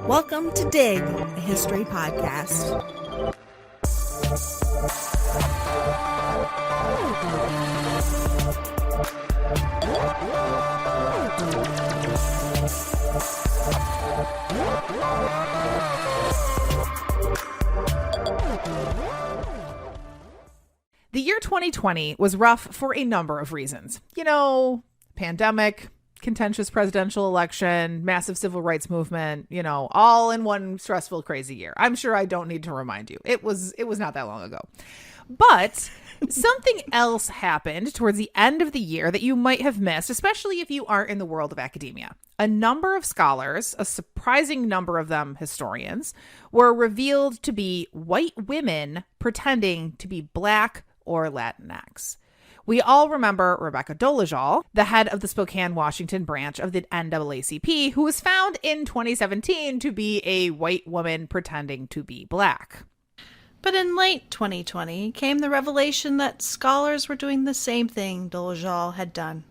Welcome to Dig, a history podcast. The year 2020 was rough for a number of reasons. You know, pandemic, contentious presidential election, massive civil rights movement, you know, all in one stressful, crazy year. I'm sure I don't need to remind you. It was not that long ago. But something else happened towards the end of the year that you might have missed, especially if you aren't in the world of academia. A number of scholars, a surprising number of them historians, were revealed to be white women pretending to be Black or Latinx. We all remember Rebecca Dolezal, the head of the Spokane, Washington branch of the NAACP, who was found in 2017 to be a white woman pretending to be Black. But in late 2020 came the revelation that scholars were doing the same thing Dolezal had done.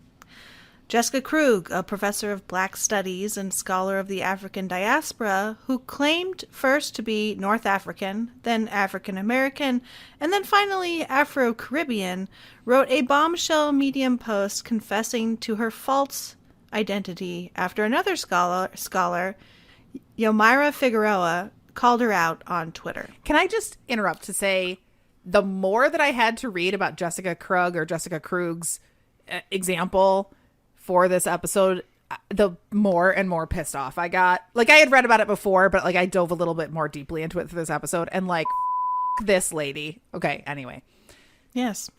Jessica Krug, a professor of Black Studies and scholar of the African diaspora, who claimed first to be North African, then African American, and then finally Afro-Caribbean, wrote a bombshell Medium post confessing to her false identity after another scholar, Yomira Figueroa, called her out on Twitter. Can I just interrupt to say, the more that I had to read about Jessica Krug or Jessica Krug's example for this episode, the more and more pissed off I got. Like, I had read about it before, but like I dove a little bit more deeply into it for this episode, and like, this lady. Okay, anyway. Yes.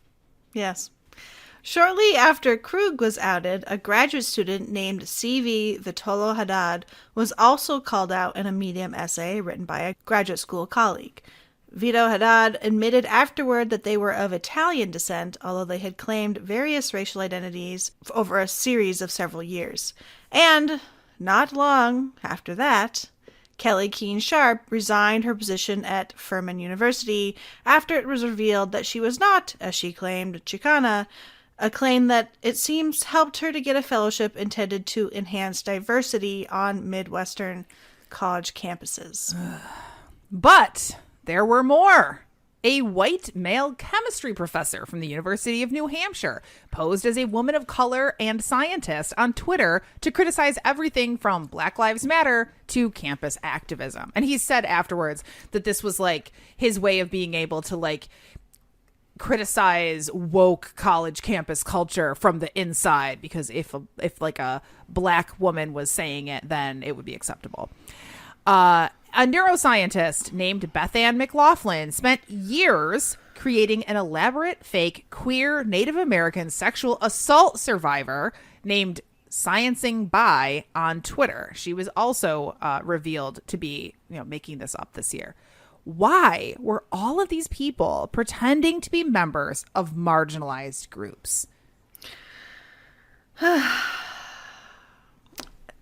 Shortly after Krug was outed, a graduate student named C.V. Vitolo Haddad was also called out in a Medium essay written by a graduate school colleague. Vito Haddad admitted afterward that they were of Italian descent, although they had claimed various racial identities over a series of several years. And not long after that, Kelly Keene Sharp resigned her position at Furman University after it was revealed that she was not, as she claimed, Chicana, a claim that it seems helped her to get a fellowship intended to enhance diversity on Midwestern college campuses. But there were more. A white male chemistry professor from the University of New Hampshire posed as a woman of color and scientist on Twitter to criticize everything from Black Lives Matter to campus activism. And he said afterwards that this was like his way of being able to like criticize woke college campus culture from the inside, because if like a Black woman was saying it, then it would be acceptable. A neuroscientist named Beth Ann McLaughlin spent years creating an elaborate fake queer Native American sexual assault survivor named Sciencing Bi on Twitter. She was also revealed to be, making this up this year. Why were all of these people pretending to be members of marginalized groups?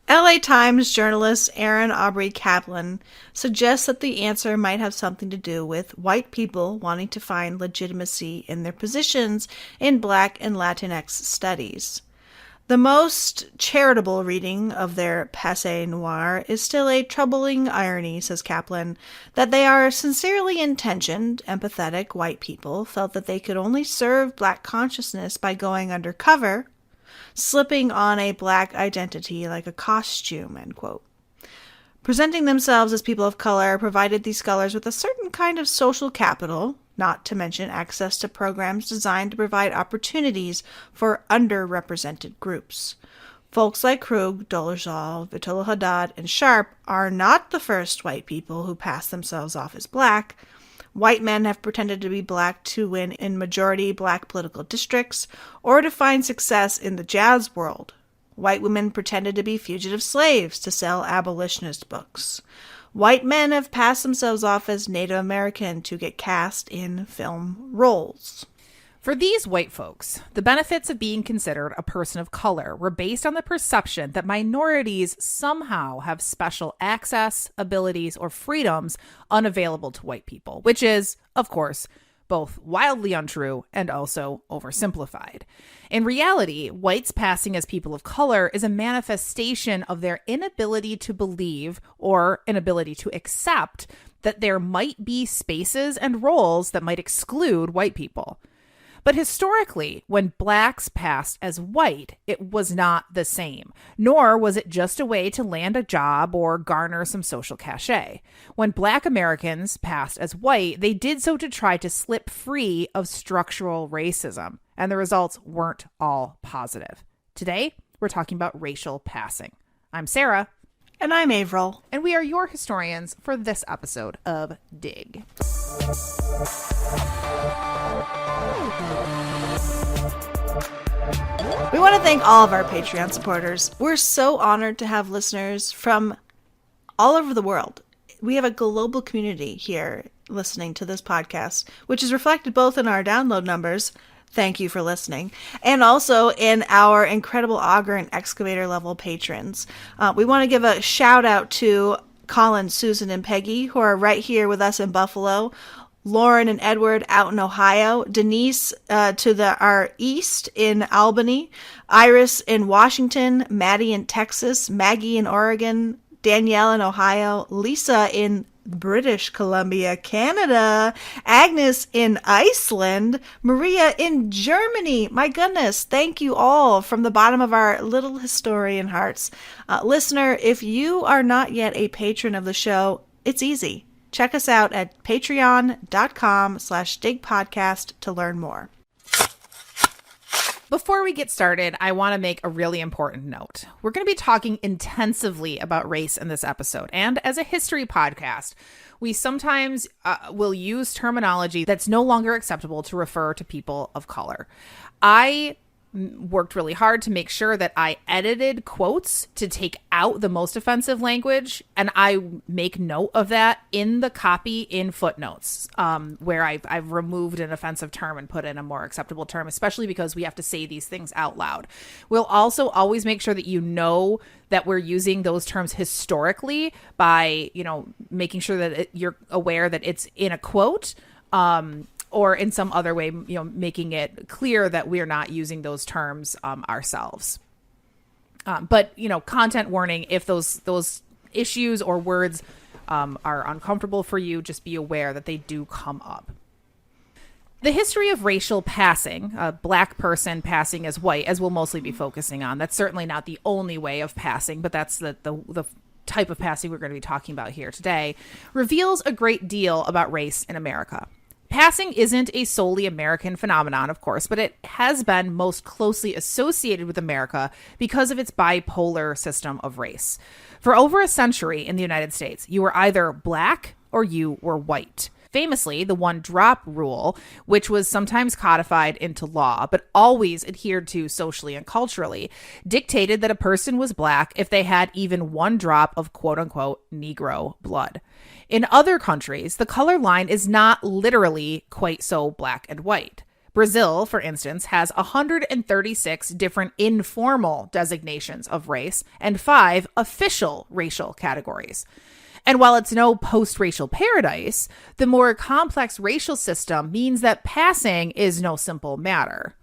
LA Times journalist Aaron Aubrey Kaplan suggests that the answer might have something to do with white people wanting to find legitimacy in their positions in Black and Latinx studies. The most charitable reading of their passé noir is still a troubling irony, says Kaplan, that they are sincerely intentioned, empathetic white people felt that they could only serve Black consciousness by going undercover, slipping on a Black identity like a costume, end quote. Presenting themselves as people of color provided these scholars with a certain kind of social capital, not to mention access to programs designed to provide opportunities for underrepresented groups. Folks like Krug, Dolezal, Vitolo Haddad, and Sharp are not the first white people who pass themselves off as Black. White men have pretended to be Black to win in majority Black political districts or to find success in the jazz world. White women pretended to be fugitive slaves to sell abolitionist books. White men have passed themselves off as Native American to get cast in film roles. For these white folks, the benefits of being considered a person of color were based on the perception that minorities somehow have special access, abilities, or freedoms unavailable to white people, which is, of course, both wildly untrue and also oversimplified. In reality, whites passing as people of color is a manifestation of their inability to believe or inability to accept that there might be spaces and roles that might exclude white people. But historically, when blacks passed as white, it was not the same, nor was it just a way to land a job or garner some social cachet. When black Americans passed as white, they did so to try to slip free of structural racism, and the results weren't all positive. Today, we're talking about racial passing. I'm Sarah. And I'm Averill. And we are your historians for this episode of Dig. We want to thank all of our Patreon supporters. We're so honored to have listeners from all over the world. We have a global community here listening to this podcast, which is reflected both in our download numbers. Thank you for listening. And also in our incredible auger and excavator level patrons. We want to give a shout out to Colin, Susan, and Peggy, who are right here with us in Buffalo. Lauren and Edward out in Ohio, Denise to our east in Albany, Iris in Washington, Maddie in Texas, Maggie in Oregon, Danielle in Ohio, Lisa in British Columbia, Canada, Agnes in Iceland, Maria in Germany. My goodness, thank you all from the bottom of our little historian hearts. Listener, if you are not yet a patron of the show, it's easy. Check us out at patreon.com/digpodcast to learn more. Before we get started, I want to make a really important note. We're going to be talking intensively about race in this episode. And as a history podcast, we sometimes will use terminology that's no longer acceptable to refer to people of color. I worked really hard to make sure that I edited quotes to take out the most offensive language, and I make note of that in the copy in footnotes, where I've removed an offensive term and put in a more acceptable term, especially because we have to say these things out loud. We'll also always make sure that you know that we're using those terms historically by, making sure that you're aware that it's in a quote, or in some other way, making it clear that we're not using those terms ourselves. But content warning, if those issues or words are uncomfortable for you, just be aware that they do come up. The history of racial passing, a black person passing as white, as we'll mostly be focusing on, that's certainly not the only way of passing, but that's the type of passing we're going to be talking about here today, reveals a great deal about race in America. Passing isn't a solely American phenomenon, of course, but it has been most closely associated with America because of its bipolar system of race. For over a century in the United States, you were either black or you were white. Famously, the one-drop rule, which was sometimes codified into law, but always adhered to socially and culturally, dictated that a person was black if they had even one drop of quote-unquote Negro blood. In other countries, the color line is not literally quite so black and white. Brazil, for instance, has 136 different informal designations of race and 5 official racial categories. And while it's no post-racial paradise, the more complex racial system means that passing is no simple matter.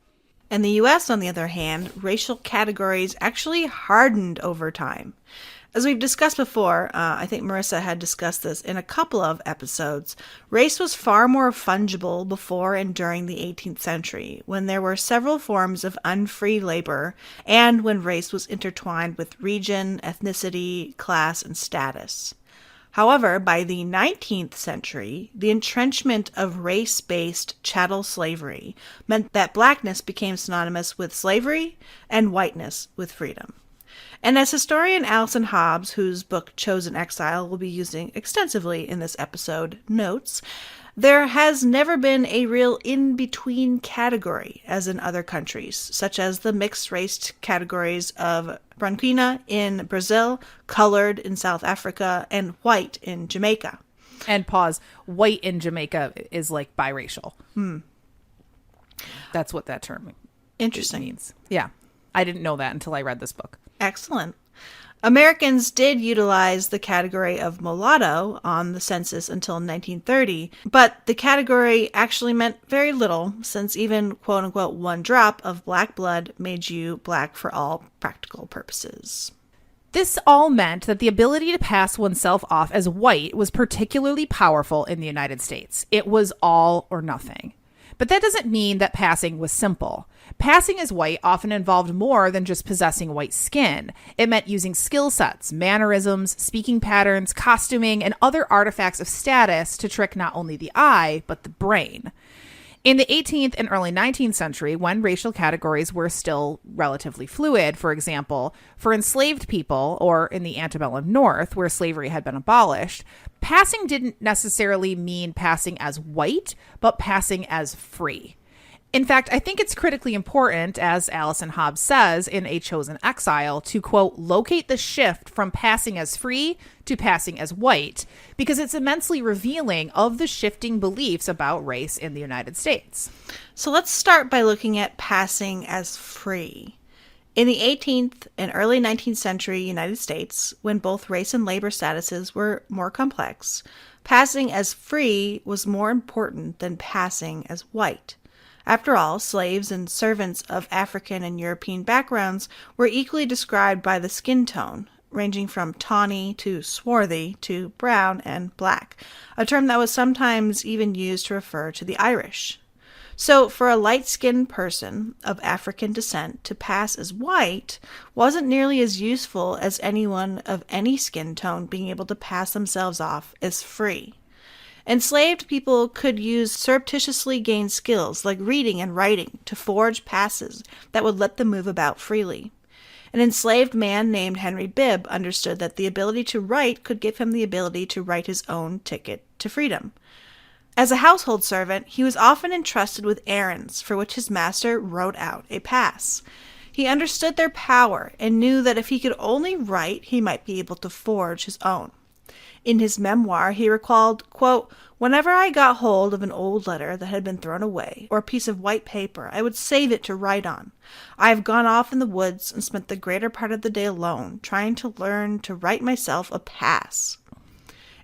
In the U.S., on the other hand, racial categories actually hardened over time. As we've discussed before, I think Marissa had discussed this in a couple of episodes, race was far more fungible before and during the 18th century, when there were several forms of unfree labor, and when race was intertwined with region, ethnicity, class, and status. However, by the 19th century, the entrenchment of race-based chattel slavery meant that blackness became synonymous with slavery and whiteness with freedom. And as historian Allison Hobbs, whose book Chosen Exile we'll be using extensively in this episode, notes, there has never been a real in-between category as in other countries, such as the mixed-race categories of branquinha in Brazil, colored in South Africa, and white in Jamaica. And pause, white in Jamaica is like biracial. That's what that term Interesting. means. Yeah. I didn't know that until I read this book. Excellent. Americans did utilize the category of mulatto on the census until 1930, but the category actually meant very little, since even quote-unquote 1 drop of black blood made you black for all practical purposes. This all meant that the ability to pass oneself off as white was particularly powerful in the United States. It was all or nothing. But that doesn't mean that passing was simple. Passing as white often involved more than just possessing white skin. It meant using skill sets, mannerisms, speaking patterns, costuming, and other artifacts of status to trick not only the eye, but the brain. In the 18th and early 19th century, when racial categories were still relatively fluid, for example, for enslaved people, or in the antebellum North, where slavery had been abolished, passing didn't necessarily mean passing as white, but passing as free. In fact, I think it's critically important, as Allison Hobbs says in A Chosen Exile, to, quote, locate the shift from passing as free to passing as white, because it's immensely revealing of the shifting beliefs about race in the United States. So let's start by looking at passing as free. In the 18th and early 19th century United States, when both race and labor statuses were more complex, passing as free was more important than passing as white. After all, slaves and servants of African and European backgrounds were equally described by the skin tone, ranging from tawny to swarthy to brown and black, a term that was sometimes even used to refer to the Irish. So for a light-skinned person of African descent to pass as white wasn't nearly as useful as anyone of any skin tone being able to pass themselves off as free. Enslaved people could use surreptitiously gained skills like reading and writing to forge passes that would let them move about freely. An enslaved man named Henry Bibb understood that the ability to write could give him the ability to write his own ticket to freedom. As a household servant, he was often entrusted with errands for which his master wrote out a pass. He understood their power and knew that if he could only write, he might be able to forge his own. In his memoir, he recalled, quote, "Whenever I got hold of an old letter that had been thrown away, or a piece of white paper, I would save it to write on. I have gone off in the woods and spent the greater part of the day alone, trying to learn to write myself a pass."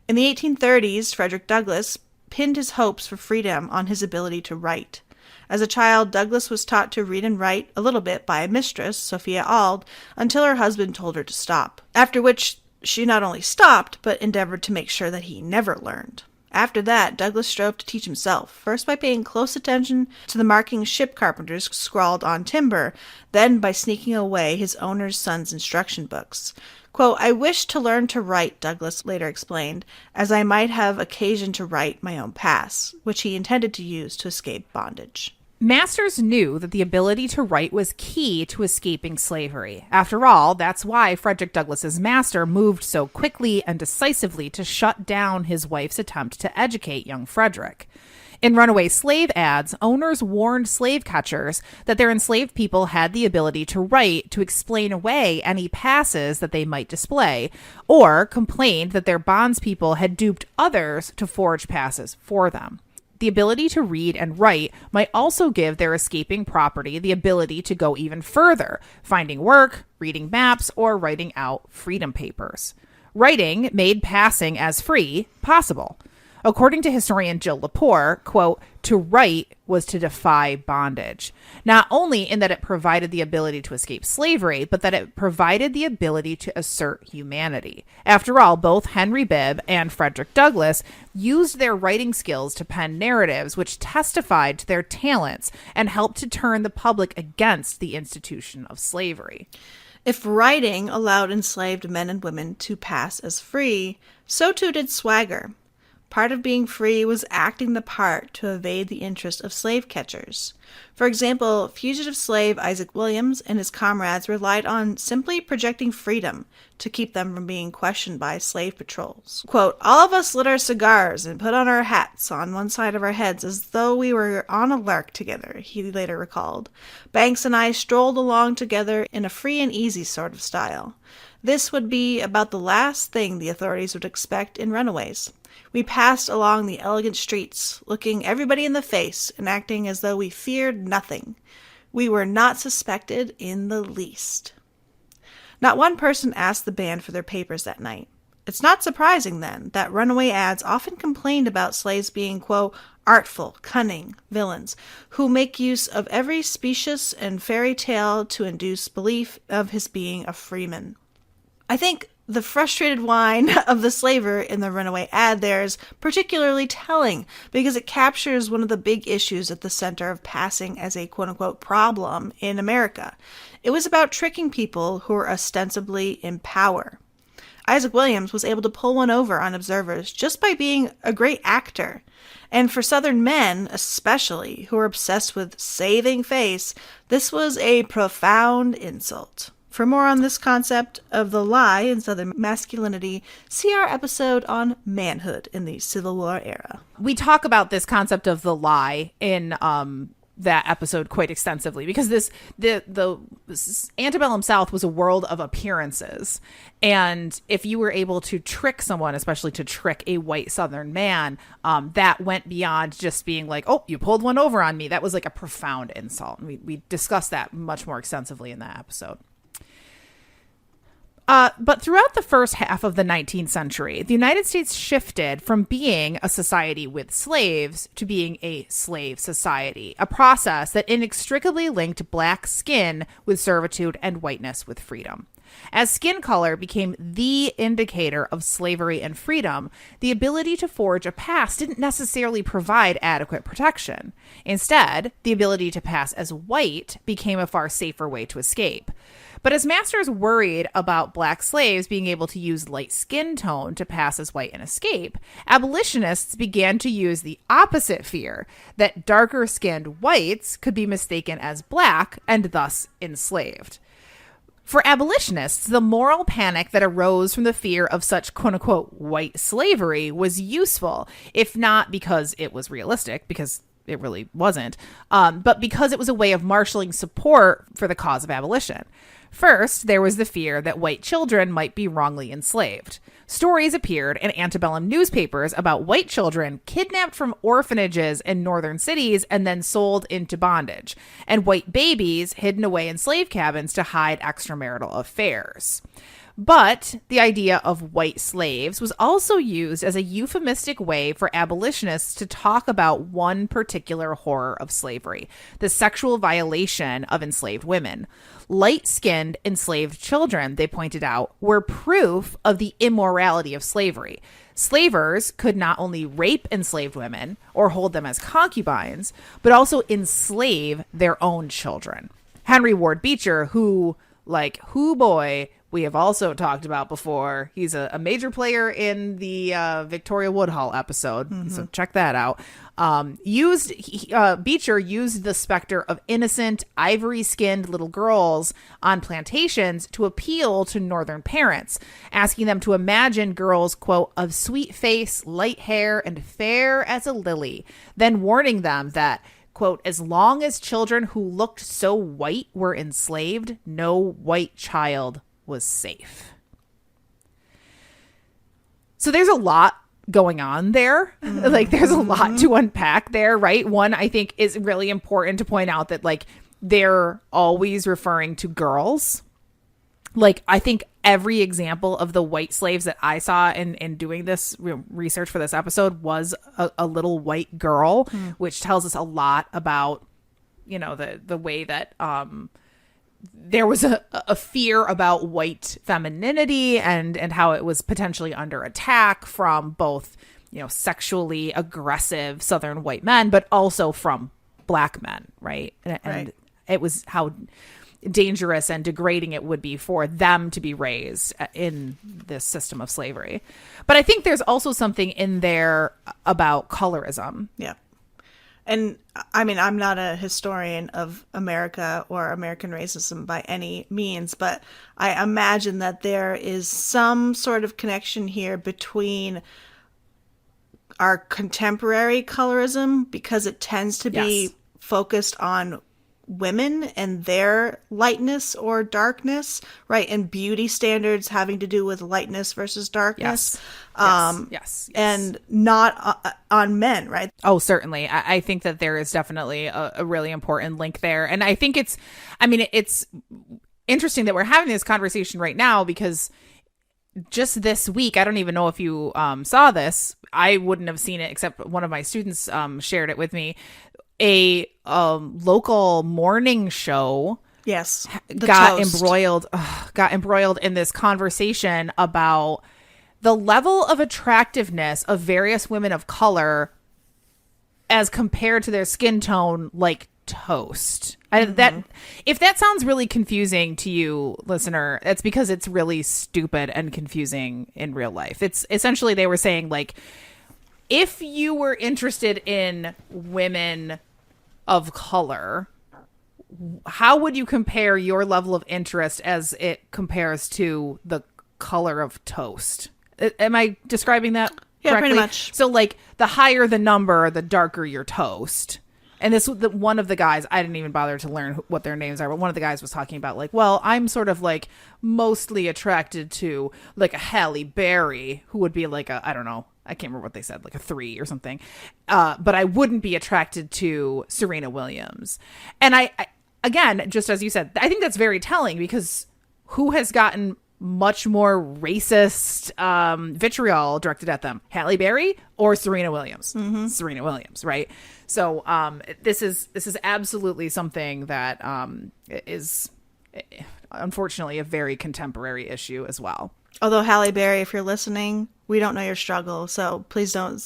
In the 1830s, Frederick Douglass pinned his hopes for freedom on his ability to write. As a child, Douglass was taught to read and write a little bit by a mistress, Sophia Auld, until her husband told her to stop, after which she not only stopped, but endeavored to make sure that he never learned. After that, Douglass strove to teach himself, first by paying close attention to the markings ship carpenters scrawled on timber, then by sneaking away his owner's son's instruction books. Quote, "I wished to learn to write," Douglass later explained, "as I might have occasion to write my own pass," which he intended to use to escape bondage. Masters knew that the ability to write was key to escaping slavery. After all, that's why Frederick Douglass's master moved so quickly and decisively to shut down his wife's attempt to educate young Frederick. In runaway slave ads, owners warned slave catchers that their enslaved people had the ability to write to explain away any passes that they might display, or complained that their bondspeople had duped others to forge passes for them. The ability to read and write might also give their escaping property the ability to go even further, finding work, reading maps, or writing out freedom papers. Writing made passing as free possible. According to historian Jill Lepore, quote, "To write was to defy bondage," not only in that it provided the ability to escape slavery, but that it provided the ability to assert humanity. After all, both Henry Bibb and Frederick Douglass used their writing skills to pen narratives which testified to their talents and helped to turn the public against the institution of slavery. If writing allowed enslaved men and women to pass as free, so too did swagger. Part of being free was acting the part to evade the interest of slave catchers. For example, fugitive slave Isaac Williams and his comrades relied on simply projecting freedom to keep them from being questioned by slave patrols. Quote, "All of us lit our cigars and put on our hats on one side of our heads as though we were on a lark together," he later recalled. "Banks and I strolled along together in a free and easy sort of style. This would be about the last thing the authorities would expect in runaways. We passed along the elegant streets, looking everybody in the face and acting as though we feared nothing. We were not suspected in the least. Not one person asked the band for their papers that night. It's not surprising, then, that runaway ads often complained about slaves being, quote, artful, cunning villains who make use of every specious and fairy tale to induce belief of his being a freeman. I think the frustrated whine of the slaver in the runaway ad there is particularly telling because it captures one of the big issues at the center of passing as a quote-unquote problem in America. It was about tricking people who were ostensibly in power. Isaac Williams was able to pull one over on observers just by being a great actor. And for Southern men, especially, who are obsessed with saving face, this was a profound insult. For more on this concept of the lie in Southern masculinity, see our episode on manhood in the Civil War era. We talk about this concept of the lie in that episode quite extensively because the antebellum South was a world of appearances, and if you were able to trick someone, especially to trick a white Southern man, that went beyond just being like, oh, you pulled one over on me. That was like a profound insult, and we discussed that much more extensively in that episode. But throughout the first half of the 19th century, the United States shifted from being a society with slaves to being a slave society, a process that inextricably linked black skin with servitude and whiteness with freedom. As skin color became the indicator of slavery and freedom, the ability to forge a pass didn't necessarily provide adequate protection. Instead, the ability to pass as white became a far safer way to escape. But as masters worried about black slaves being able to use light skin tone to pass as white and escape, abolitionists began to use the opposite fear, that darker-skinned whites could be mistaken as black and thus enslaved. For abolitionists, the moral panic that arose from the fear of such quote-unquote white slavery was useful, if not because it was realistic, because it really wasn't, but because it was a way of marshaling support for the cause of abolition. First, there was the fear that white children might be wrongly enslaved. Stories appeared in antebellum newspapers about white children kidnapped from orphanages in northern cities and then sold into bondage, and white babies hidden away in slave cabins to hide extramarital affairs. But the idea of white slaves was also used as a euphemistic way for abolitionists to talk about one particular horror of slavery, the sexual violation of enslaved women. Light-skinned enslaved children, they pointed out, were proof of the immorality of slavery. Slavers could not only rape enslaved women or hold them as concubines, but also enslave their own children. Henry Ward Beecher, who boy, we have also talked about before. He's a major player in the Victoria Woodhull episode, so check that out. Beecher used the specter of innocent, ivory-skinned little girls on plantations to appeal to northern parents, asking them to imagine girls, quote, of sweet face, light hair, and fair as a lily, then warning them that, quote, as long as children who looked so white were enslaved, no white child was safe. So there's a lot going on there. Like there's a lot to unpack there, right? One, I think is really important to point out that like they're always referring to girls. Like I think every example of the white slaves that I saw in doing this research for this episode was a little white girl, which tells us a lot about, you know, the way that there was a fear about white femininity and how it was potentially under attack from both, you know, sexually aggressive Southern white men, but also from black men, right? And it was how dangerous and degrading it would be for them to be raised in this system of slavery. But I think there's also something in there about colorism. Yeah. And I mean, I'm not a historian of America or American racism by any means, but I imagine that there is some sort of connection here between our contemporary colorism, because it tends to be focused on women and their lightness or darkness, right? And beauty standards having to do with lightness versus darkness. Yes. And not on men, right? Oh, certainly. I think that there is definitely a really important link there. And I think it's interesting that we're having this conversation right now because just this week, I don't even know if you saw this. I wouldn't have seen it except one of my students shared it with me. A local morning show Yes, got embroiled in this conversation about the level of attractiveness of various women of color as compared to their skin tone, like toast. That if that sounds really confusing to you, listener, it's because it's really stupid and confusing in real life. It's essentially, they were saying, like, if you were interested in women of color, how would you compare your level of interest as it compares to the color of toast? Am I describing that Yeah, correctly? pretty much. So, like, the higher the number, the darker your toast. And one of the guys, I didn't even bother to learn what their names are, but one of the guys was talking about, like, well, I'm sort of, like, mostly attracted to, like, a Halle Berry, who would be like I don't know, I can't remember what they said, like a 3 or something. But I wouldn't be attracted to Serena Williams. And I again, just as you said, I think that's very telling because who has gotten much more racist vitriol directed at them, Halle Berry or Serena Williams? Serena Williams, right? So this is absolutely something that is unfortunately a very contemporary issue as well. Although Halle Berry, if you're listening, we don't know your struggle, so please don't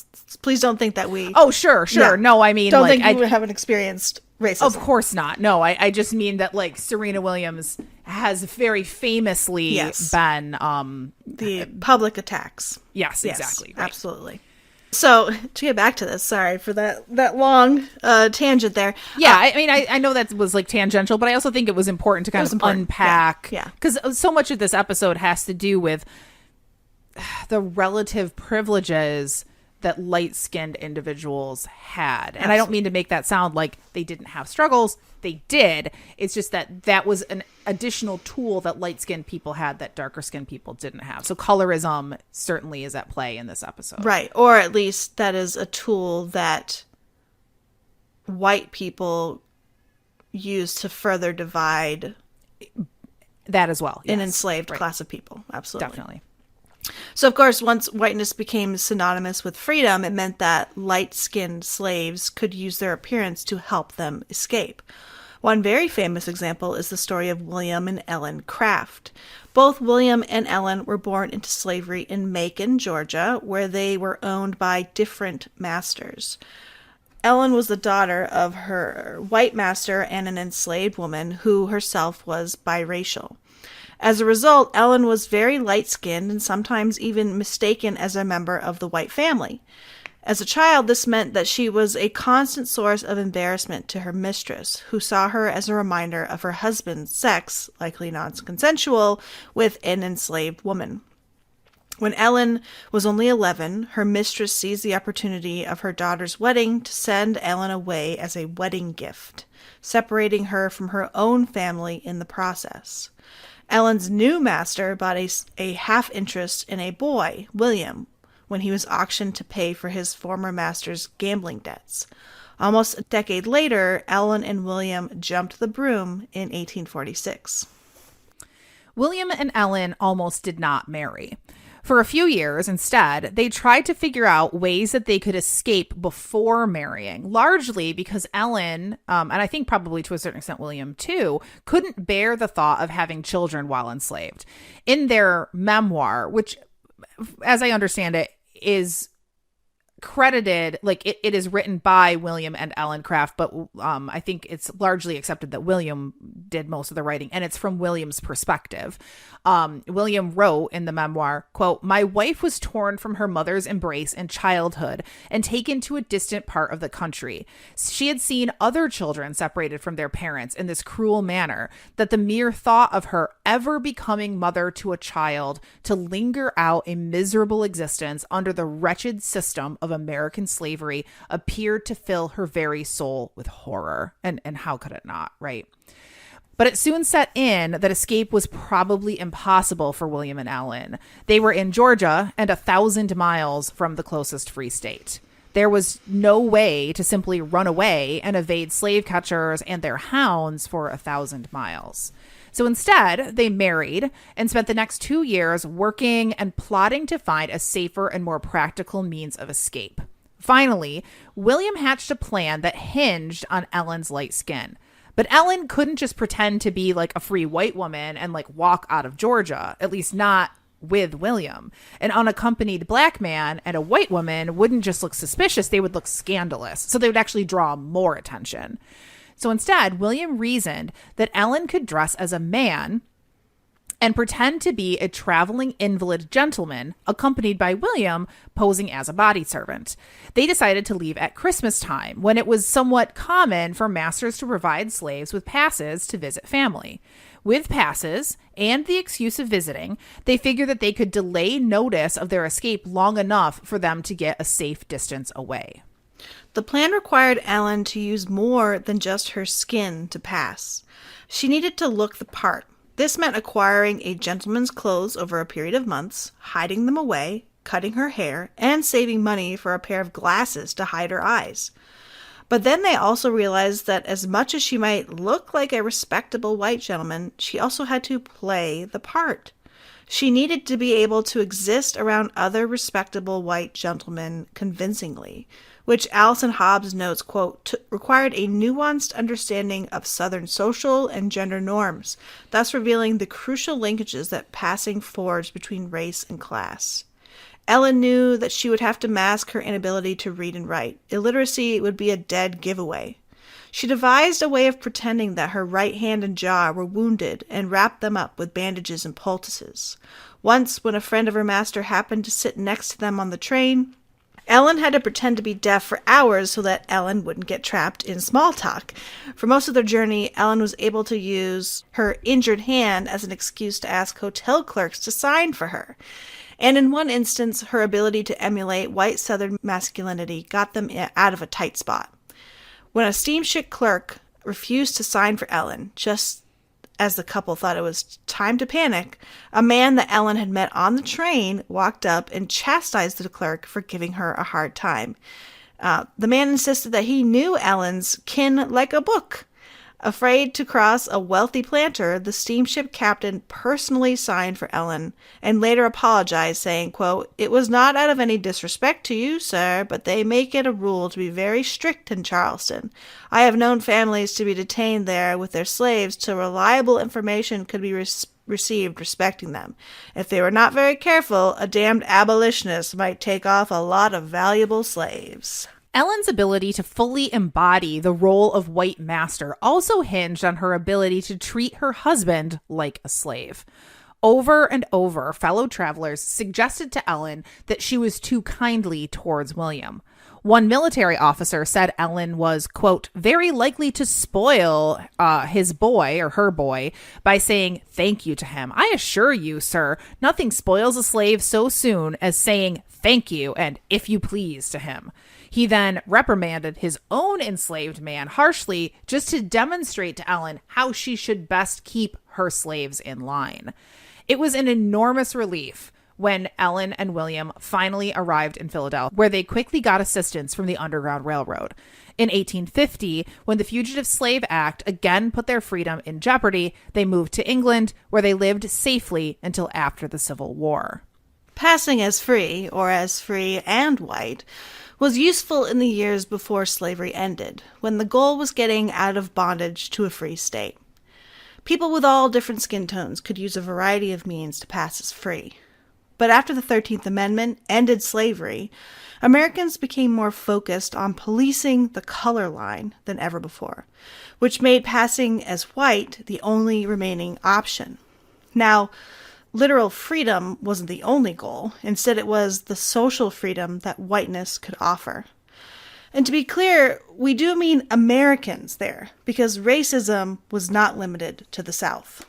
think that we. Oh, sure. No, I mean, don't like, think you haven't experienced racism. Of course not. No, I just mean that, like, Serena Williams has very famously been the public attacks. Yes, exactly. Right. Absolutely. So to get back to this, sorry for that long tangent there. Yeah, I mean, I know that was, like, tangential, but I also think it was important to kind of unpack. Yeah. Because so much of this episode has to do with the relative privileges that light-skinned individuals had. And I don't mean to make that sound like they didn't have struggles. They did. It's just that was an additional tool that light-skinned people had that darker-skinned people didn't have. So colorism certainly is at play in this episode. Right. Or at least that is a tool that white people use to further divide that as well. an enslaved class of people. Absolutely. Definitely. So, of course, once whiteness became synonymous with freedom, it meant that light-skinned slaves could use their appearance to help them escape. One very famous example is the story of William and Ellen Craft. Both William and Ellen were born into slavery in Macon, Georgia, where they were owned by different masters. Ellen was the daughter of her white master and an enslaved woman who herself was biracial. As a result, Ellen was very light-skinned and sometimes even mistaken as a member of the white family. As a child, this meant that she was a constant source of embarrassment to her mistress, who saw her as a reminder of her husband's sex, likely non-consensual, with an enslaved woman. When Ellen was only 11, her mistress seized the opportunity of her daughter's wedding to send Ellen away as a wedding gift, separating her from her own family in the process. Ellen's new master bought a half interest in a boy, William, when he was auctioned to pay for his former master's gambling debts. Almost a decade later, Ellen and William jumped the Broom in 1846. William and Ellen almost did not marry. For a few years, instead, they tried to figure out ways that they could escape before marrying, largely because Ellen, and I think probably to a certain extent William too, couldn't bear the thought of having children while enslaved. In their memoir, which, as I understand it, is credited, like it is written by William and Ellen Craft, but I think it's largely accepted that William did most of the writing, and it's from William's perspective. William wrote in the memoir, quote, "My wife was torn from her mother's embrace in childhood and taken to a distant part of the country. She had seen other children separated from their parents in this cruel manner, that the mere thought of her ever becoming mother to a child to linger out a miserable existence under the wretched system of American slavery appeared to fill her very soul with horror. And how could it not, right? But it soon set in that escape was probably impossible for William and Ellen. They were in Georgia and 1,000 miles from the closest free state. There was no way to simply run away and evade slave catchers and their hounds for 1,000 miles. So instead, they married and spent the next 2 years working and plotting to find a safer and more practical means of escape. Finally, William hatched a plan that hinged on Ellen's light skin. But Ellen couldn't just pretend to be like a free white woman and like walk out of Georgia, at least not with William. An unaccompanied black man and a white woman wouldn't just look suspicious, they would look scandalous. So they would actually draw more attention. So instead, William reasoned that Ellen could dress as a man and pretend to be a traveling invalid gentleman accompanied by William posing as a body servant. They decided to leave at Christmas time, when it was somewhat common for masters to provide slaves with passes to visit family. With passes and the excuse of visiting, they figured that they could delay notice of their escape long enough for them to get a safe distance away. The plan required Ellen to use more than just her skin to pass. She needed to look the part. This meant acquiring a gentleman's clothes over a period of months, hiding them away, cutting her hair, and saving money for a pair of glasses to hide her eyes. But then they also realized that as much as she might look like a respectable white gentleman, she also had to play the part. She needed to be able to exist around other respectable white gentlemen convincingly, which Allison Hobbs notes, quote, required a nuanced understanding of Southern social and gender norms, thus revealing the crucial linkages that passing forged between race and class. Ellen knew that she would have to mask her inability to read and write. Illiteracy would be a dead giveaway. She devised a way of pretending that her right hand and jaw were wounded and wrapped them up with bandages and poultices. Once, when a friend of her master happened to sit next to them on the train, Ellen had to pretend to be deaf for hours so that Ellen wouldn't get trapped in small talk. For most of their journey, Ellen was able to use her injured hand as an excuse to ask hotel clerks to sign for her. And in one instance, her ability to emulate white Southern masculinity got them out of a tight spot. When a steamship clerk refused to sign for Ellen, just as the couple thought it was time to panic, a man that Ellen had met on the train walked up and chastised the clerk for giving her a hard time. The man insisted that he knew Ellen's kin like a book. Afraid to cross a wealthy planter, the steamship captain personally signed for Ellen and later apologized, saying, quote, "It was not out of any disrespect to you, sir, but they make it a rule to be very strict in Charleston. I have known families to be detained there with their slaves till reliable information could be received respecting them. If they were not very careful, a damned abolitionist might take off a lot of valuable slaves." Ellen's ability to fully embody the role of white master also hinged on her ability to treat her husband like a slave. Over and over, fellow travelers suggested to Ellen that she was too kindly towards William. One military officer said Ellen was, quote, very likely to spoil his boy or her boy by saying thank you to him. I assure you, sir, nothing spoils a slave so soon as saying thank you and if you please to him. He then reprimanded his own enslaved man harshly just to demonstrate to Ellen how she should best keep her slaves in line. It was an enormous relief when Ellen and William finally arrived in Philadelphia, where they quickly got assistance from the Underground Railroad. In 1850, when the Fugitive Slave Act again put their freedom in jeopardy, they moved to England, where they lived safely until after the Civil War. Passing as free, or as free and white, was useful in the years before slavery ended, when the goal was getting out of bondage to a free state. People with all different skin tones could use a variety of means to pass as free. But after the 13th Amendment ended slavery, Americans became more focused on policing the color line than ever before, which made passing as white the only remaining option. Now, literal freedom wasn't the only goal. Instead, it was the social freedom that whiteness could offer. And to be clear, we do mean Americans there, because racism was not limited to the South.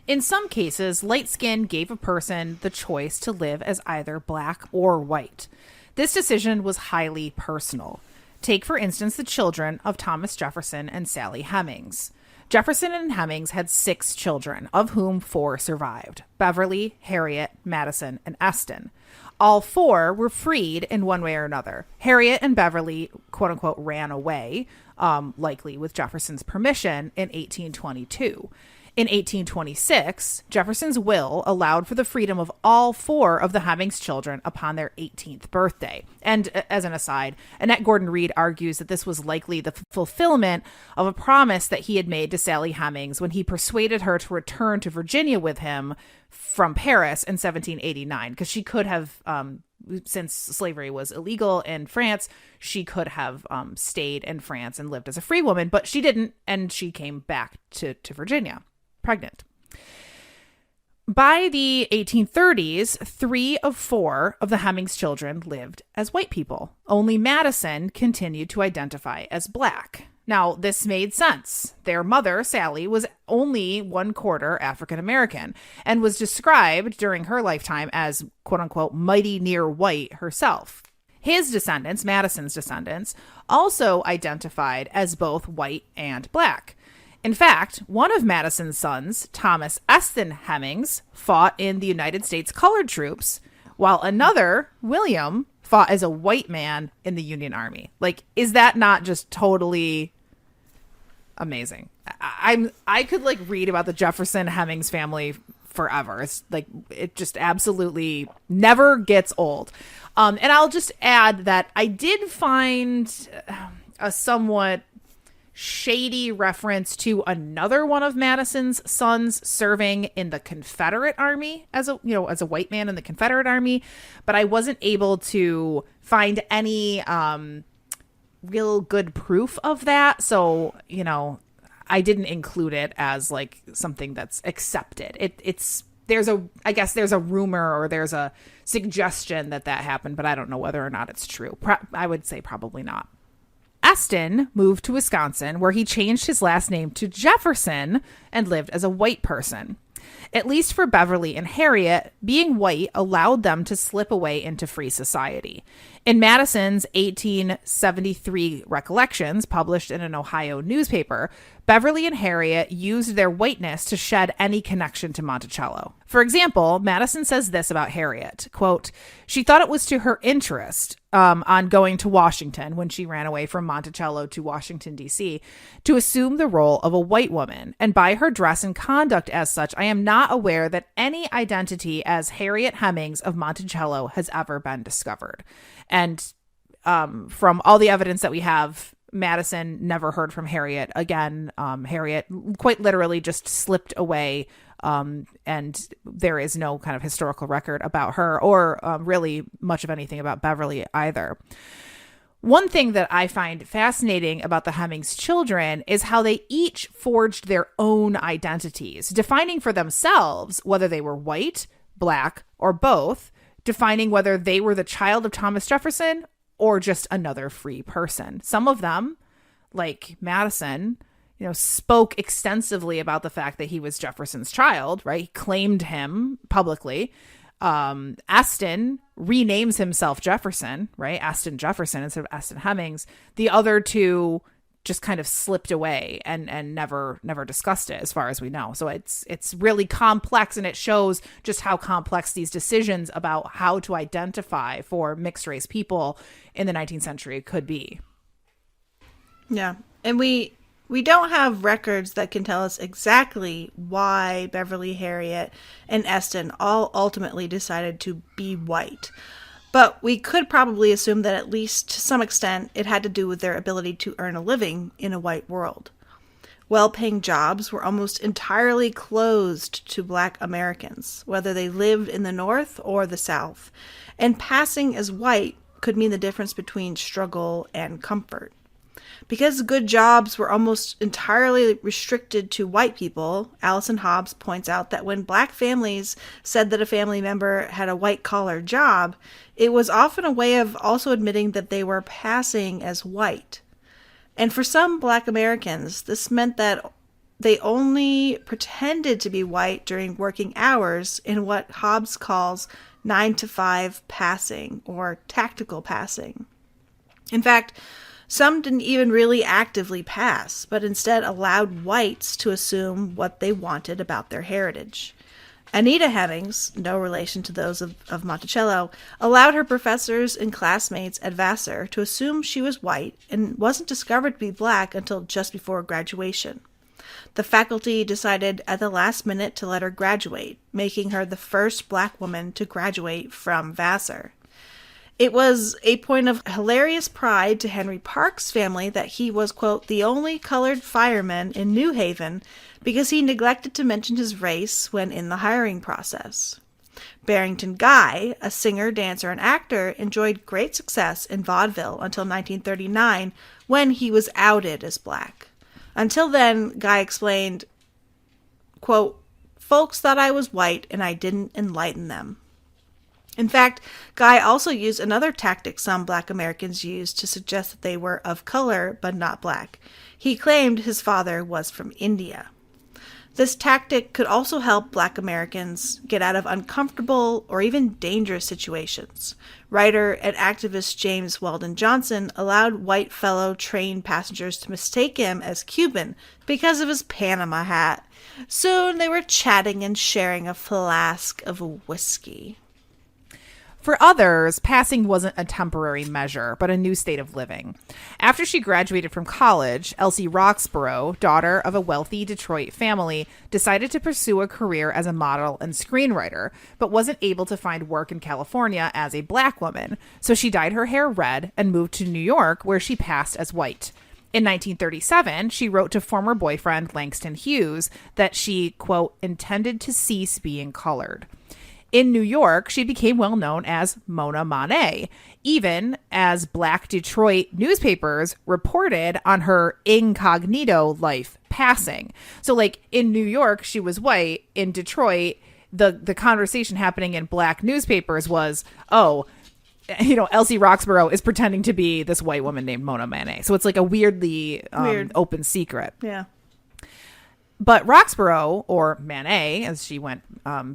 In some cases, light skin gave a person the choice to live as either black or white. This decision was highly personal. Take, for instance, the children of Thomas Jefferson and Sally Hemings. Jefferson and Hemings had 6 children, of whom 4 survived: Beverly, Harriet, Madison, and Eston. All 4 were freed in one way or another. Harriet and Beverly, quote unquote, ran away, likely with Jefferson's permission, in 1822. In 1826, Jefferson's will allowed for the freedom of all 4 of the Hemings children upon their 18th birthday. And as an aside, Annette Gordon-Reed argues that this was likely the fulfillment of a promise that he had made to Sally Hemings when he persuaded her to return to Virginia with him from Paris in 1789, because she could have, since slavery was illegal in France, she could have stayed in France and lived as a free woman, but she didn't, and she came back to Virginia pregnant. By the 1830s, 3 of 4 of the Hemings children lived as white people. Only Madison continued to identify as Black. Now, this made sense. Their mother, Sally, was only 1/4 African American and was described during her lifetime as, quote unquote, mighty near white herself. His descendants, Madison's descendants, also identified as both white and Black. In fact, one of Madison's sons, Thomas Eston Hemings, fought in the United States Colored Troops, while another, William, fought as a white man in the Union Army. Like, is that not just totally amazing? I could like read about the Jefferson Hemings family forever. It's like, it just absolutely never gets old. And I'll just add that I did find a somewhat shady reference to another one of Madison's sons serving in the Confederate Army as a white man in the Confederate Army, but I wasn't able to find any real good proof of that. So, I didn't include it as like something that's accepted. There's a rumor or there's a suggestion that happened, but I don't know whether or not it's true. I would say probably not. Eston moved to Wisconsin, where he changed his last name to Jefferson and lived as a white person. At least for Beverly and Harriet, being white allowed them to slip away into free society. In Madison's 1873 recollections, published in an Ohio newspaper, Beverly and Harriet used their whiteness to shed any connection to Monticello. For example, Madison says this about Harriet, quote, "She thought it was to her interest on going to Washington when she ran away from Monticello to Washington, D.C., to assume the role of a white woman. And by her dress and conduct as such, I am not aware that any identity as Harriet Hemings of Monticello has ever been discovered." And from all the evidence that we have, Madison never heard from Harriet again. Harriet quite literally just slipped away, and there is no kind of historical record about her or really much of anything about Beverly either. One thing that I find fascinating about the Hemings children is how they each forged their own identities, defining for themselves whether they were white, Black, or both, defining whether they were the child of Thomas Jefferson or just another free person. Some of them, like Madison, spoke extensively about the fact that he was Jefferson's child, right? He claimed him publicly. Eston renames himself Jefferson, right? Eston Jefferson instead of Eston Hemings. The other two just kind of slipped away and never discussed it, as far as we know. So it's really complex, and it shows just how complex these decisions about how to identify for mixed race people in the 19th century could be. Yeah. And we don't have records that can tell us exactly why Beverly, Harriet, and Eston all ultimately decided to be white. But we could probably assume that at least to some extent it had to do with their ability to earn a living in a white world. Well-paying jobs were almost entirely closed to Black Americans, whether they lived in the North or the South. And passing as white could mean the difference between struggle and comfort. Because good jobs were almost entirely restricted to white people, Allison Hobbs points out that when Black families said that a family member had a white-collar job, it was often a way of also admitting that they were passing as white. And for some Black Americans, this meant that they only pretended to be white during working hours in what Hobbs calls 9-to-5 passing or tactical passing. In fact, some didn't even really actively pass, but instead allowed whites to assume what they wanted about their heritage. Anita Hemmings, no relation to those of Monticello, allowed her professors and classmates at Vassar to assume she was white and wasn't discovered to be black until just before graduation. The faculty decided at the last minute to let her graduate, making her the first black woman to graduate from Vassar. It was a point of hilarious pride to Henry Park's family that he was, quote, the only colored fireman in New Haven because he neglected to mention his race when in the hiring process. Barrington Guy, a singer, dancer, and actor, enjoyed great success in vaudeville until 1939 when he was outed as black. Until then, Guy explained, quote, folks thought I was white and I didn't enlighten them. In fact, Guy also used another tactic some black Americans used to suggest that they were of color but not black. He claimed his father was from India. This tactic could also help black Americans get out of uncomfortable or even dangerous situations. Writer and activist James Weldon Johnson allowed white fellow train passengers to mistake him as Cuban because of his Panama hat. Soon they were chatting and sharing a flask of whiskey. For others, passing wasn't a temporary measure, but a new state of living. After she graduated from college, Elsie Roxborough, daughter of a wealthy Detroit family, decided to pursue a career as a model and screenwriter, but wasn't able to find work in California as a black woman. So she dyed her hair red and moved to New York, where she passed as white. In 1937, she wrote to former boyfriend Langston Hughes that she, quote, intended to cease being colored. In New York, she became well known as Mona Monet, even as Black Detroit newspapers reported on her incognito life passing. So, like, in New York, she was white. In Detroit, the conversation happening in black newspapers was, Elsie Roxborough is pretending to be this white woman named Mona Monet. So it's like a weirdly open secret. Yeah. But Roxborough, or Manet, as she went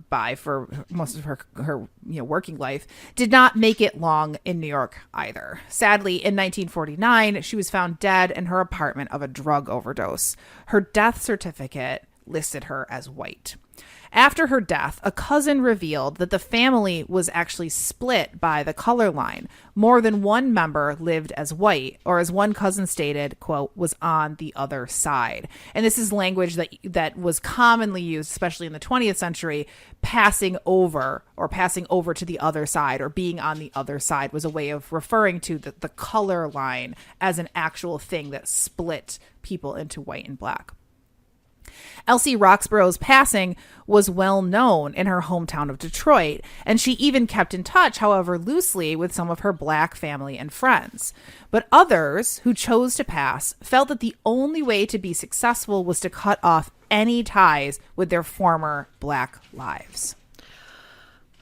by for most of her working life, did not make it long in New York either. Sadly, in 1949, she was found dead in her apartment of a drug overdose. Her death certificate listed her as white. After her death, a cousin revealed that the family was actually split by the color line. More than one member lived as white, or as one cousin stated, quote, was on the other side. And this is language that was commonly used, especially in the 20th century. Passing over to the other side, or being on the other side, was a way of referring to the color line as an actual thing that split people into white and black. Elsie Roxborough's passing was well known in her hometown of Detroit, and she even kept in touch, however loosely, with some of her black family and friends. But others who chose to pass felt that the only way to be successful was to cut off any ties with their former black lives.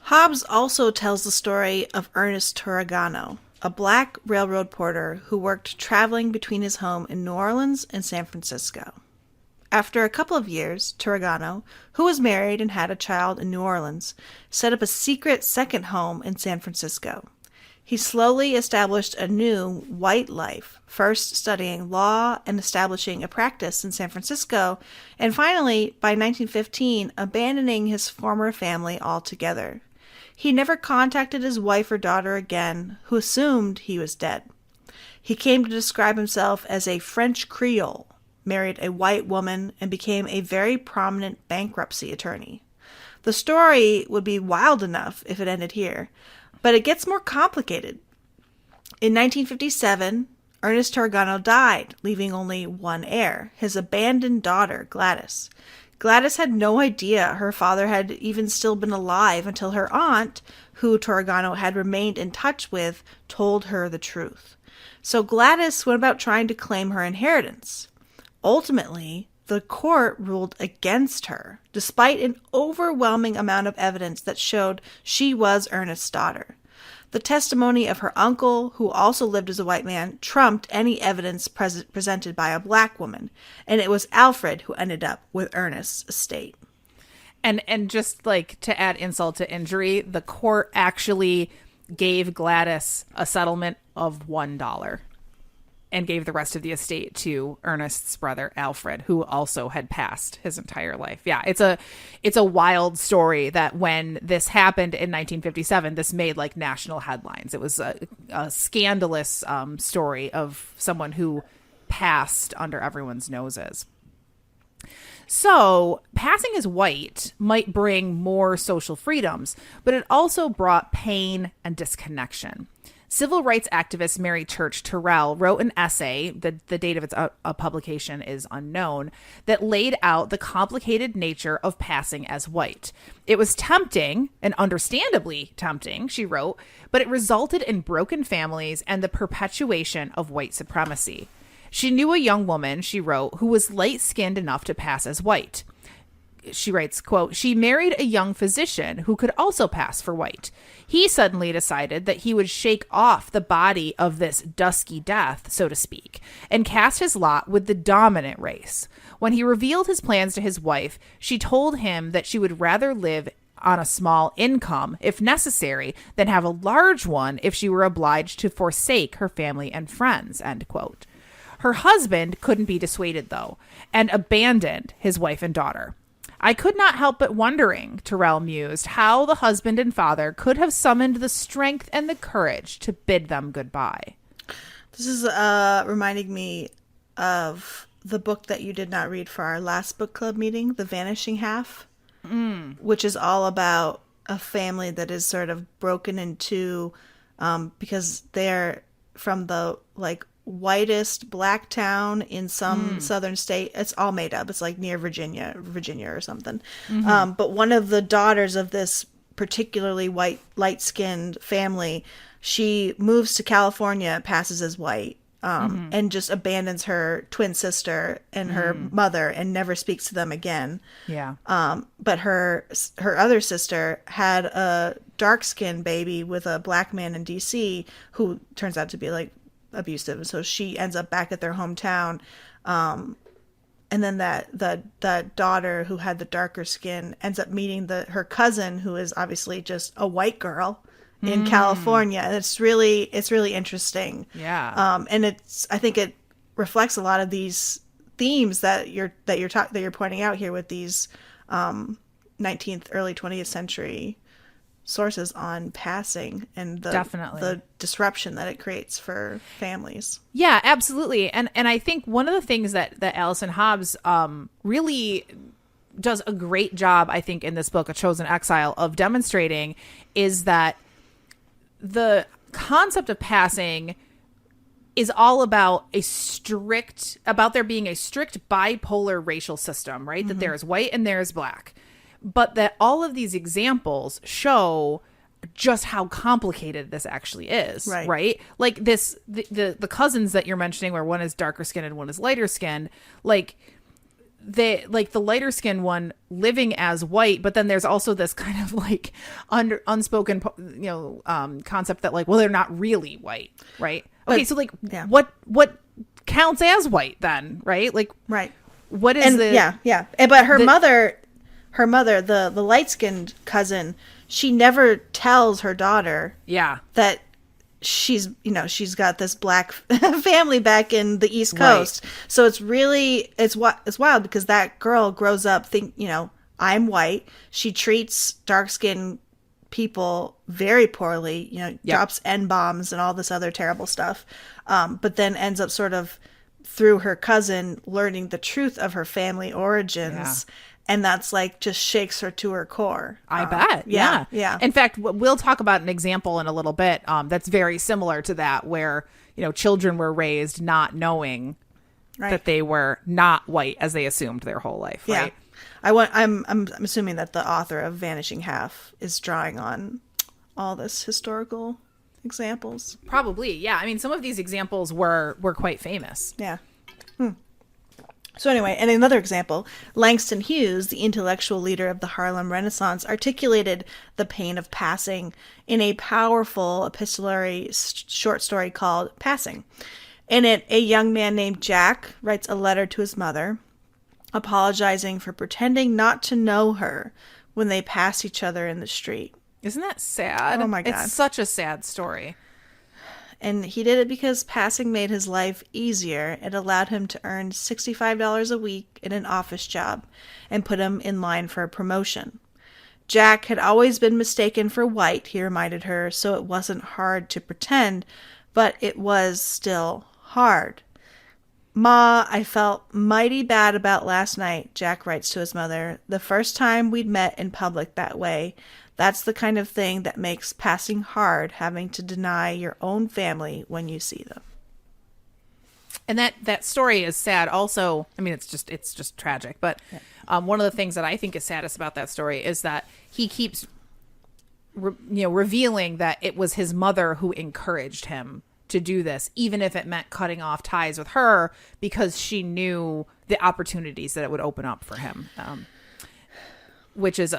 Hobbs also tells the story of Ernest Turrigano, a black railroad porter who worked traveling between his home in New Orleans and San Francisco. After a couple of years, Turrigano, who was married and had a child in New Orleans, set up a secret second home in San Francisco. He slowly established a new white life, first studying law and establishing a practice in San Francisco, and finally, by 1915, abandoning his former family altogether. He never contacted his wife or daughter again, who assumed he was dead. He came to describe himself as a French Creole, married a white woman, and became a very prominent bankruptcy attorney. The story would be wild enough if it ended here, but it gets more complicated. In 1957, Ernest Turrigano died, leaving only one heir, his abandoned daughter, Gladys. Gladys had no idea her father had even still been alive until her aunt, who Turrigano had remained in touch with, told her the truth. So Gladys went about trying to claim her inheritance. Ultimately, the court ruled against her, despite an overwhelming amount of evidence that showed she was Ernest's daughter. The testimony of her uncle, who also lived as a white man, trumped any evidence presented by a black woman, and it was Alfred who ended up with Ernest's estate. And just like to add insult to injury, the court actually gave Gladys a settlement of $1 and gave the rest of the estate to Ernest's brother Alfred, who also had passed his entire life. Yeah, it's a wild story that when this happened in 1957, this made like national headlines. It was a scandalous story of someone who passed under everyone's noses. So, passing as white might bring more social freedoms, but it also brought pain and disconnection. Civil rights activist Mary Church Tyrell wrote an essay, the date of its publication is unknown, that laid out the complicated nature of passing as white. It was tempting, and understandably tempting, she wrote, but it resulted in broken families and the perpetuation of white supremacy. She knew a young woman, she wrote, who was light-skinned enough to pass as white. She writes, quote, "She married a young physician who could also pass for white. He suddenly decided that he would shake off the body of this dusky death, so to speak, and cast his lot with the dominant race. When he revealed his plans to his wife, she told him that she would rather live on a small income, if necessary, than have a large one if she were obliged to forsake her family and friends," end quote. Her husband couldn't be dissuaded, though, and abandoned his wife and daughter. "I could not help but wondering," Tyrell mused, "how the husband and father could have summoned the strength and the courage to bid them goodbye." This is reminding me of the book that you did not read for our last book club meeting, The Vanishing Half, which is all about a family that is sort of broken in two because they're from the like whitest black town in some southern state. It's all made up. It's like near Virginia or something. But one of the daughters of this particularly white, light-skinned family, she moves to California, passes as white, and just abandons her twin sister and her mother and never speaks to them again. Yeah. But her other sister had a dark-skinned baby with a black man in DC who turns out to be like abusive, so she ends up back at their hometown, and then that daughter who had the darker skin ends up meeting her cousin, who is obviously just a white girl in California, and it's really interesting. Yeah. And I think it reflects a lot of these themes that you're pointing out here with these 19th, early 20th century sources on passing and the disruption that it creates for families. Yeah, absolutely. And I think one of the things that Alison Hobbs really does a great job, I think, in this book, A Chosen Exile, of demonstrating is that the concept of passing is all about there being a strict bipolar racial system, right? That there is white and there is black. But that all of these examples show just how complicated this actually is, right? Like the cousins that you're mentioning, where one is darker skinned and one is lighter skinned, like the lighter skinned one living as white, but then there's also this kind of like unspoken, concept that like, well, they're not really white, right? Okay, so like, what counts as white then, right? Like, right? What is But her mother, the light-skinned cousin, she never tells her daughter that she's got this black family back in the East Coast. Right. So it's wild because that girl grows up I'm white. She treats dark-skinned people very poorly, drops N-bombs and all this other terrible stuff. But then ends up sort of through her cousin learning the truth of her family origins. Yeah. And that's like just shakes her to her core. I bet. Yeah. In fact, we'll talk about an example in a little bit that's very similar to that, where, children were raised not knowing that they were not white as they assumed their whole life. Right. Yeah. I'm assuming that the author of Vanishing Half is drawing on all this historical examples. Probably. Yeah. I mean, some of these examples were quite famous. Yeah. So anyway, and another example, Langston Hughes, the intellectual leader of the Harlem Renaissance, articulated the pain of passing in a powerful epistolary short story called Passing. In it, a young man named Jack writes a letter to his mother, apologizing for pretending not to know her when they passed each other in the street. Isn't that sad? Oh my God. It's such a sad story. And he did it because passing made his life easier. It allowed him to earn $65 a week in an office job and put him in line for a promotion. Jack had always been mistaken for white, he reminded her, so it wasn't hard to pretend, but it was still hard. Ma, I felt mighty bad about last night, Jack writes to his mother. The first time we'd met in public that way. That's the kind of thing that makes passing hard, having to deny your own family when you see them. And that story is sad also. I mean, it's just tragic. But one of the things that I think is saddest about that story is that he keeps revealing that it was his mother who encouraged him to do this, even if it meant cutting off ties with her, because she knew the opportunities that it would open up for him. Which is,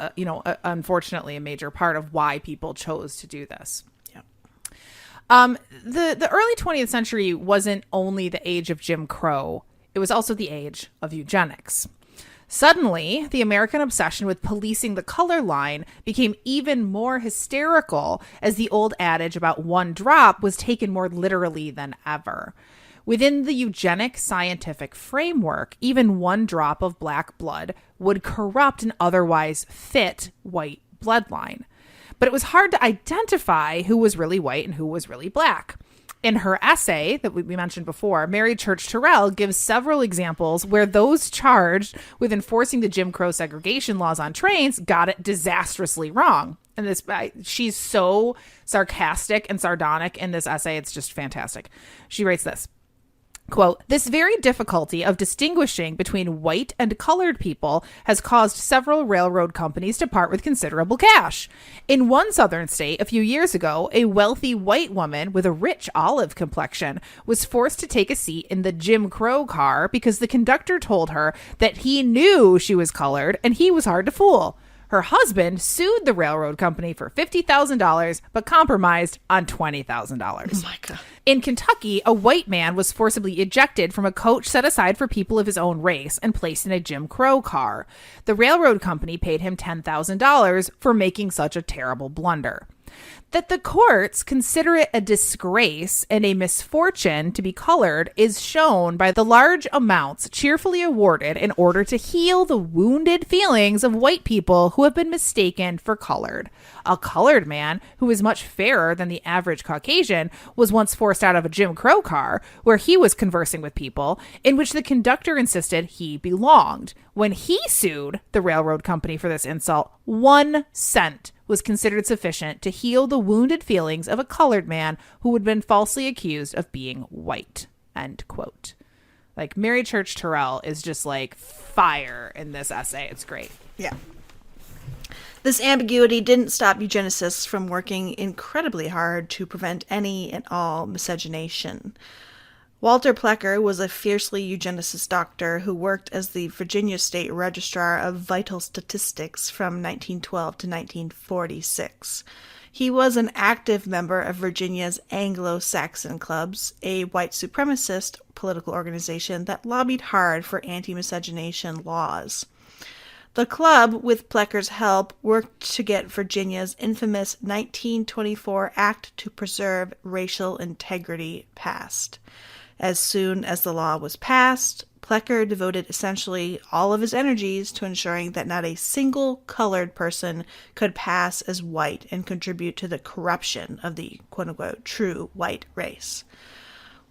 unfortunately a major part of why people chose to do this. The early 20th century wasn't only the age of Jim Crow. It was also the age of eugenics. Suddenly, the American obsession with policing the color line became even more hysterical as the old adage about one drop was taken more literally than ever. Within the eugenic scientific framework, even one drop of black blood would corrupt an otherwise fit white bloodline. But it was hard to identify who was really white and who was really black. In her essay that we mentioned before, Mary Church Tyrell gives several examples where those charged with enforcing the Jim Crow segregation laws on trains got it disastrously wrong. And she's so sarcastic and sardonic in this essay. It's just fantastic. She writes this. Quote, this very difficulty of distinguishing between white and colored people has caused several railroad companies to part with considerable cash. In one southern state a few years ago, a wealthy white woman with a rich olive complexion was forced to take a seat in the Jim Crow car because the conductor told her that he knew she was colored and he was hard to fool. Her husband sued the railroad company for $50,000, but compromised on $20,000. Oh my God. In Kentucky, a white man was forcibly ejected from a coach set aside for people of his own race and placed in a Jim Crow car. The railroad company paid him $10,000 for making such a terrible blunder. That the courts consider it a disgrace and a misfortune to be colored is shown by the large amounts cheerfully awarded in order to heal the wounded feelings of white people who have been mistaken for colored. A colored man, who is much fairer than the average Caucasian, was once forced out of a Jim Crow car where he was conversing with people, in which the conductor insisted he belonged. When he sued the railroad company for this insult, 1 cent was considered sufficient to heal the wounded feelings of a colored man who had been falsely accused of being white. End quote. Like, Mary Church Tyrell is just like fire in this essay. It's great. Yeah. This ambiguity didn't stop eugenicists from working incredibly hard to prevent any and all miscegenation. Walter Plecker was a fiercely eugenicist doctor who worked as the Virginia State Registrar of Vital Statistics from 1912 to 1946. He was an active member of Virginia's Anglo-Saxon Clubs, a white supremacist political organization that lobbied hard for anti-miscegenation laws. The club, with Plecker's help, worked to get Virginia's infamous 1924 Act to Preserve Racial Integrity passed. As soon as the law was passed, Plecker devoted essentially all of his energies to ensuring that not a single colored person could pass as white and contribute to the corruption of the quote-unquote true white race.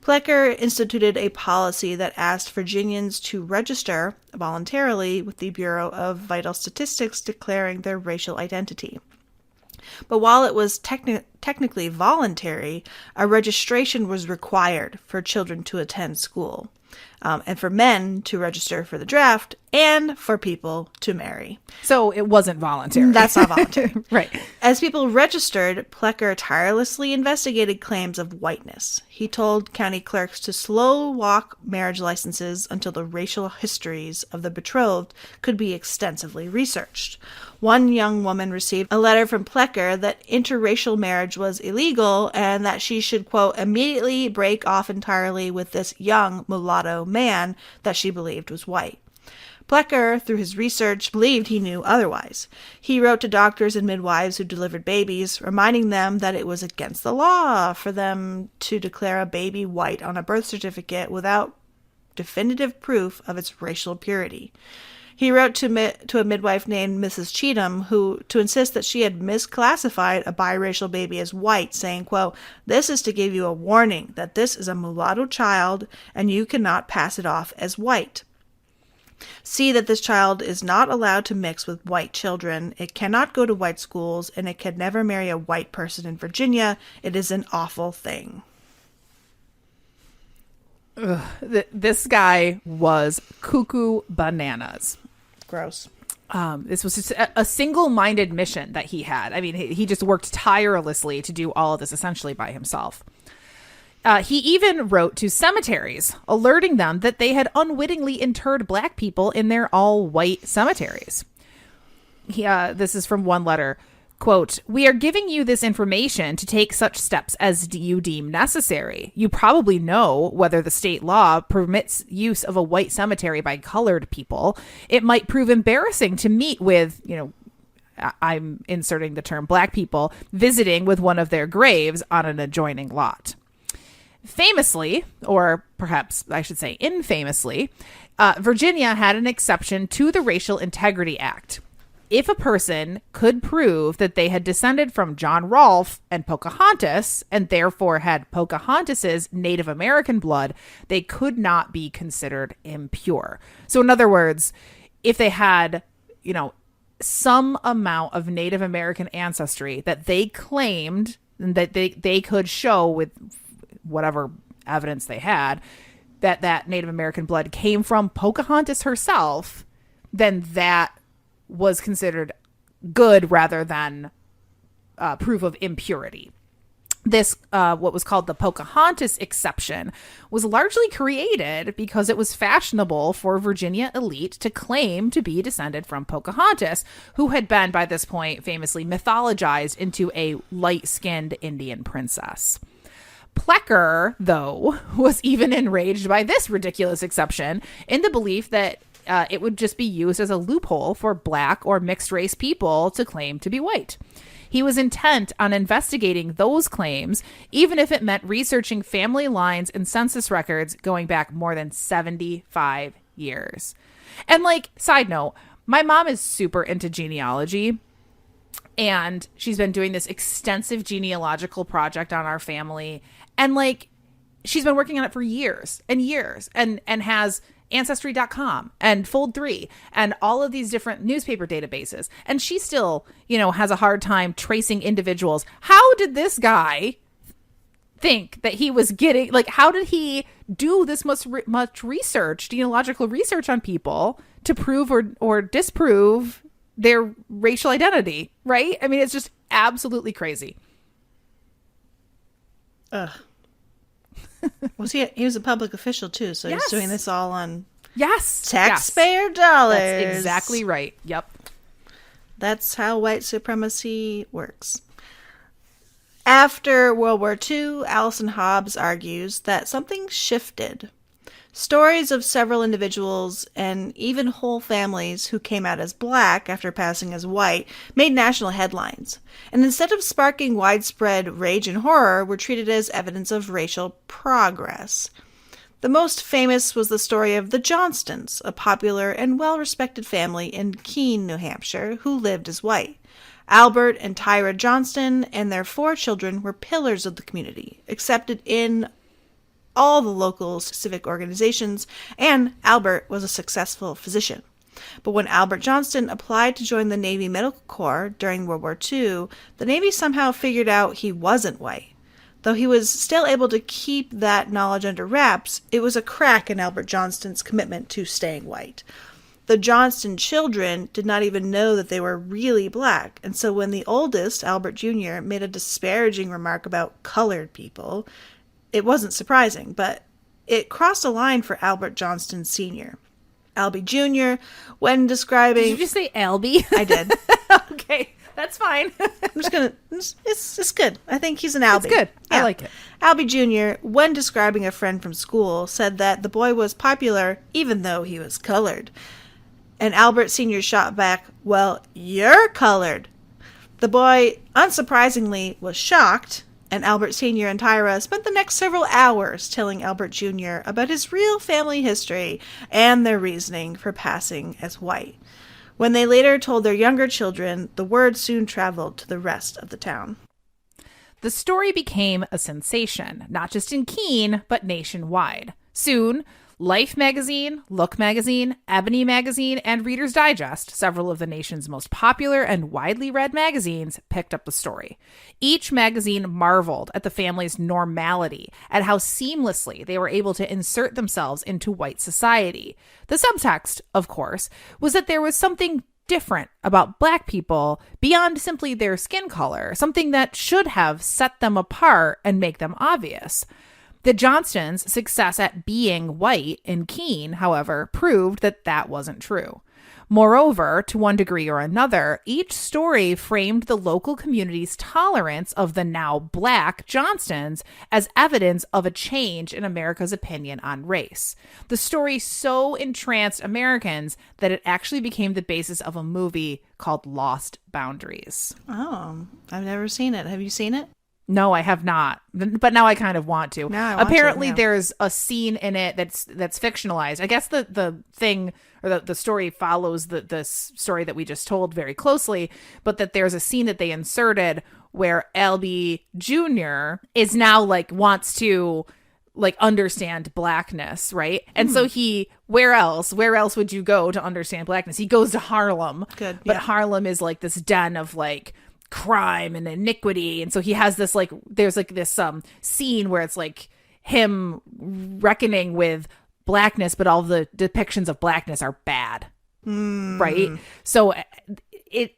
Plecker instituted a policy that asked Virginians to register voluntarily with the Bureau of Vital Statistics declaring their racial identity. But while it was technically voluntary, a registration was required for children to attend school, and for men to register for the draft, and for people to marry. So it wasn't voluntary. That's not voluntary. Right. As people registered, Plecker tirelessly investigated claims of whiteness. He told county clerks to slow walk marriage licenses until the racial histories of the betrothed could be extensively researched. One young woman received a letter from Plecker that interracial marriage was illegal and that she should, quote, immediately break off entirely with this young mulatto man that she believed was white. Plecker, through his research, believed he knew otherwise. He wrote to doctors and midwives who delivered babies, reminding them that it was against the law for them to declare a baby white on a birth certificate without definitive proof of its racial purity. He wrote to a midwife named Mrs. Cheatham to insist that she had misclassified a biracial baby as white, saying, quote, "This is to give you a warning that this is a mulatto child and you cannot pass it off as white. See that this child is not allowed to mix with white children. It cannot go to white schools, and it can never marry a white person in Virginia. It is an awful thing." Ugh, this guy was cuckoo bananas. Gross. This was just a single-minded mission that he had. I mean, he just worked tirelessly to do all of this essentially by himself. He even wrote to cemeteries, alerting them that they had unwittingly interred black people in their all-white cemeteries. This is from one letter. Quote, "We are giving you this information to take such steps as you deem necessary. You probably know whether the state law permits use of a white cemetery by colored people. It might prove embarrassing to meet with, I'm inserting the term black people, visiting with one of their graves on an adjoining lot." Famously, or perhaps I should say infamously, Virginia had an exception to the Racial Integrity Act. If a person could prove that they had descended from John Rolfe and Pocahontas, and therefore had Pocahontas's Native American blood, they could not be considered impure. So in other words, if they had, some amount of Native American ancestry that they claimed that they could show with whatever evidence they had, that Native American blood came from Pocahontas herself, then that was considered good rather than proof of impurity. This, what was called the Pocahontas exception, was largely created because it was fashionable for Virginia elite to claim to be descended from Pocahontas, who had been, by this point, famously mythologized into a light-skinned Indian princess. Plecker, though, was even enraged by this ridiculous exception in the belief that it would just be used as a loophole for black or mixed race people to claim to be white. He was intent on investigating those claims, even if it meant researching family lines and census records going back more than 75 years. And side note, my mom is super into genealogy, and she's been doing this extensive genealogical project on our family. And she's been working on it for years and years, and has Ancestry.com and Fold3 and all of these different newspaper databases. And she still, has a hard time tracing individuals. How did this guy think that he was getting, how did he do this much research, genealogical research on people to prove or disprove their racial identity, right? I mean, it's just absolutely crazy. Ugh. Well, he was a public official too, so yes. He's doing this all on taxpayer dollars. That's exactly right. Yep. That's how white supremacy works. After World War II, Allison Hobbs argues that something shifted. Stories of several individuals and even whole families who came out as black after passing as white made national headlines, and instead of sparking widespread rage and horror, were treated as evidence of racial progress. The most famous was the story of the Johnstons, a popular and well-respected family in Keene, New Hampshire, who lived as white. Albert and Tyra Johnston and their 4 children were pillars of the community, accepted in all the local civic organizations, and Albert was a successful physician. But when Albert Johnston applied to join the Navy Medical Corps during World War II, the Navy somehow figured out he wasn't white. Though he was still able to keep that knowledge under wraps, it was a crack in Albert Johnston's commitment to staying white. The Johnston children did not even know that they were really black, and so when the oldest, Albert Jr., made a disparaging remark about colored people, it wasn't surprising, but it crossed a line for Albert Johnston Sr. Albie Jr., when describing... Did you just say Albie? I did. Okay, that's fine. I'm just going to... It's good. I think he's an Albie. It's good. Yeah. I like it. Albie Jr., when describing a friend from school, said that the boy was popular even though he was colored. And Albert Sr. shot back, "Well, you're colored." The boy, unsurprisingly, was shocked, and Albert Sr. and Tyra spent the next several hours telling Albert Jr. about his real family history and their reasoning for passing as white. When they later told their younger children, the word soon traveled to the rest of the town. The story became a sensation, not just in Keene, but nationwide. Soon, Life magazine, Look magazine, Ebony magazine, and Reader's Digest, several of the nation's most popular and widely read magazines, picked up the story. Each magazine marveled at the family's normality, at how seamlessly they were able to insert themselves into white society. The subtext, of course, was that there was something different about Black people beyond simply their skin color, something that should have set them apart and make them obvious. The Johnstons' success at being white in Keene, however, proved that that wasn't true. Moreover, to one degree or another, each story framed the local community's tolerance of the now Black Johnstons as evidence of a change in America's opinion on race. The story so entranced Americans that it actually became the basis of a movie called Lost Boundaries. Oh, I've never seen it. Have you seen it? No, I have not, but now I kind of want to. Apparently, yeah. There's a scene in it that's fictionalized. I guess the thing or the story follows the story that we just told very closely, but that there's a scene that they inserted where LB Jr. is now wants to understand Blackness, right? And so where else would you go to understand Blackness? He goes to Harlem. Good, but yeah. Harlem is this den of crime and iniquity, and so he has this there's this scene where it's him reckoning with Blackness, but all the depictions of Blackness are bad, right? So it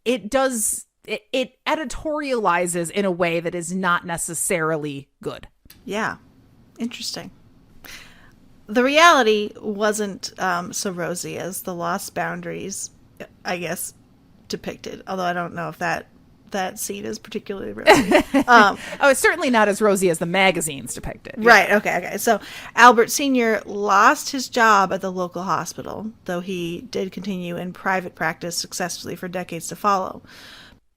editorializes in a way that is not necessarily good. Yeah, interesting. The reality wasn't so rosy as the Lost Boundaries, I guess, depicted, although I don't know if that scene is particularly rosy. It's certainly not as rosy as the magazines depicted. Right, okay. So Albert Sr. lost his job at the local hospital, though he did continue in private practice successfully for decades to follow.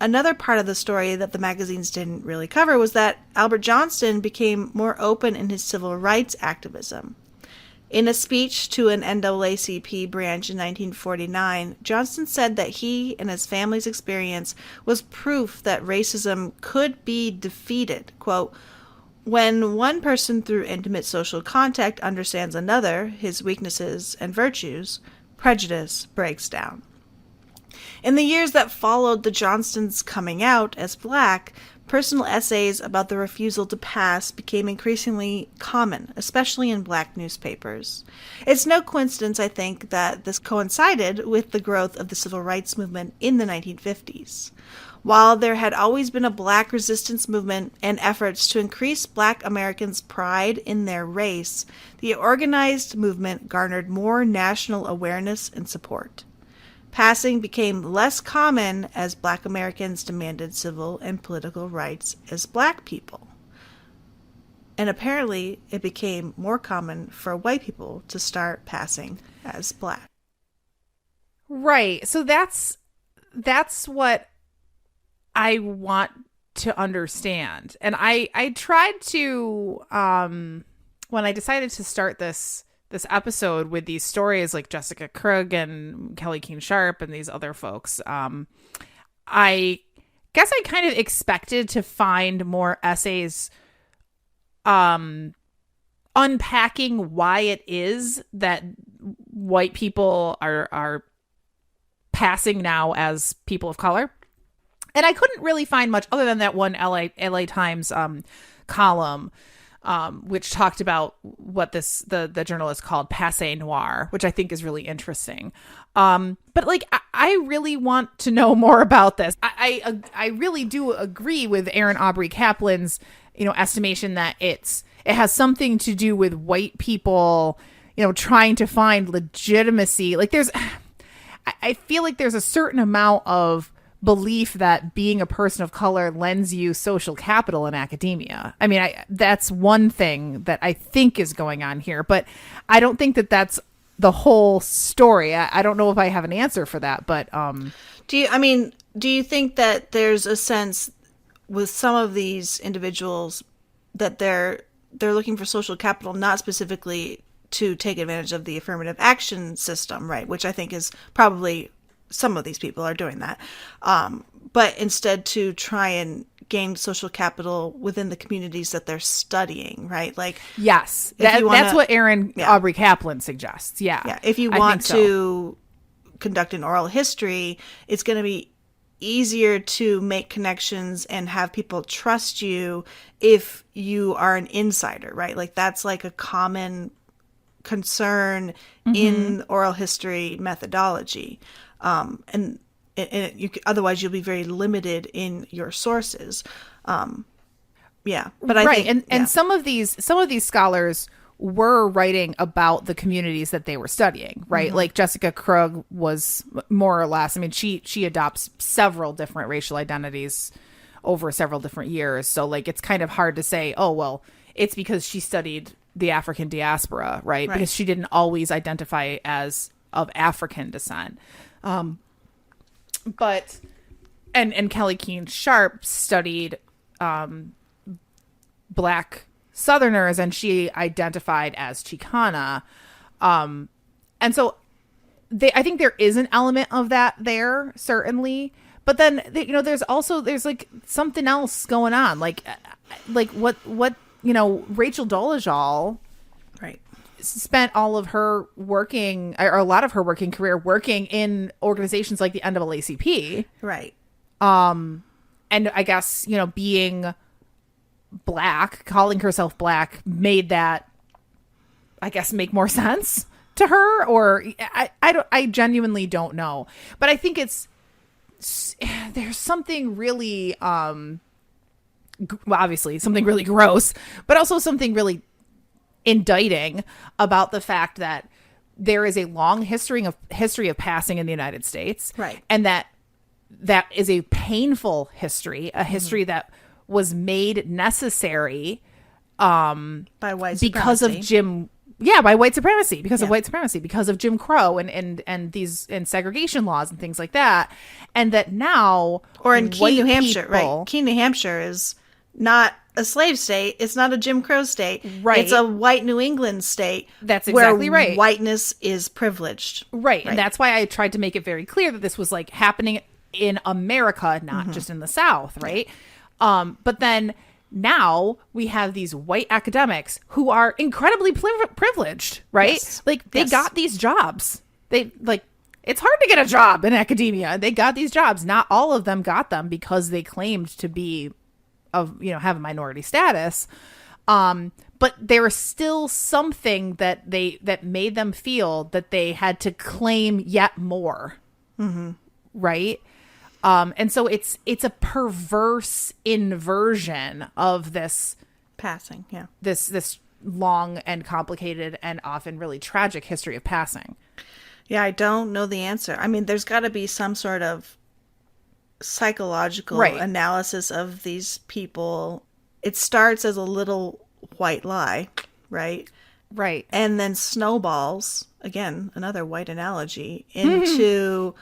Another part of the story that the magazines didn't really cover was that Albert Johnston became more open in his civil rights activism. In a speech to an NAACP branch in 1949, Johnston said that he and his family's experience was proof that racism could be defeated. Quote, "When one person through intimate social contact understands another, his weaknesses and virtues, prejudice breaks down." In the years that followed the Johnstons' coming out as Black, personal essays about the refusal to pass became increasingly common, especially in Black newspapers. It's no coincidence, I think, that this coincided with the growth of the civil rights movement in the 1950s. While there had always been a Black resistance movement and efforts to increase Black Americans' pride in their race, the organized movement garnered more national awareness and support. Passing became less common as Black Americans demanded civil and political rights as Black people. And apparently it became more common for white people to start passing as Black. Right. So that's what I want to understand. And I tried to when I decided to start this episode with these stories like Jessica Krug and Kelly Keene Sharp and these other folks, I guess I kind of expected to find more essays unpacking why it is that white people are passing now as people of color. And I couldn't really find much other than that one LA Times column, which talked about what the journalist called passe noir, which I think is really interesting. But I really want to know more about this. I really do agree with Erin Aubrey Kaplan's, estimation that it has something to do with white people, trying to find legitimacy. I feel like there's a certain amount of belief that being a person of color lends you social capital in academia. I mean, that's one thing that I think is going on here, but I don't think that that's the whole story. I don't know if I have an answer for that, but do you think that there's a sense with some of these individuals that they're looking for social capital, not specifically to take advantage of the affirmative action system, right? Which I think is probably some of these people are doing that. But instead to try and gain social capital within the communities that they're studying, right? Like, yes, that's what Erin Aubrey Kaplan suggests. Yeah. If you want to conduct an oral history, it's going to be easier to make connections and have people trust you if you are an insider, right? Like that's like a common concern in oral history methodology. And otherwise you'll be very limited in your sources. But I think, and some of these scholars were writing about the communities that they were studying, right? Like Jessica Krug was more or less, I mean, she adopts several different racial identities over several different years. So like, it's kind of hard to say, oh, well, it's because she studied the African diaspora, right? Because she didn't always identify as of African descent. But Kelly Keene Sharp studied Black Southerners, and she identified as Chicana. And so I think there is an element of that there, certainly. But then, there's like something else going on. Like what Rachel Dolezal, right, spent all of her working, or a lot of her working career working in organizations like the NAACP. Right. And I guess, being Black, calling herself Black, made that, I guess, make more sense to her, or I genuinely don't know. But I think there's something really, obviously something really gross, but also something really indicting about the fact that there is a long history of passing in the United States, right? And that is a painful history, a history that was made necessary by white supremacy. Because of by white supremacy, because of white supremacy, because of Jim Crow and these segregation laws and things like that, and that now, or in Keene, New Hampshire, right? Keene, New Hampshire is not a slave state. It's not a Jim Crow state. Right. It's a white New England state. That's exactly where right. Whiteness is privileged. Right. And that's why I tried to make it very clear that this was like happening in America, not just in the South. Right. But then now we have these white academics who are incredibly privileged, right? Yes. Like they got these jobs. They like, it's hard to get a job in academia. They got these jobs. Not all of them got them because they claimed to be have a minority status. But there was still something that made them feel that they had to claim yet more. Right. And so it's a perverse inversion of this passing. Yeah. This long and complicated and often really tragic history of passing. Yeah. I don't know the answer. I mean, there's got to be some sort of psychological analysis of these people. It starts as a little white lie, right? Right. And then snowballs, again, another white analogy, into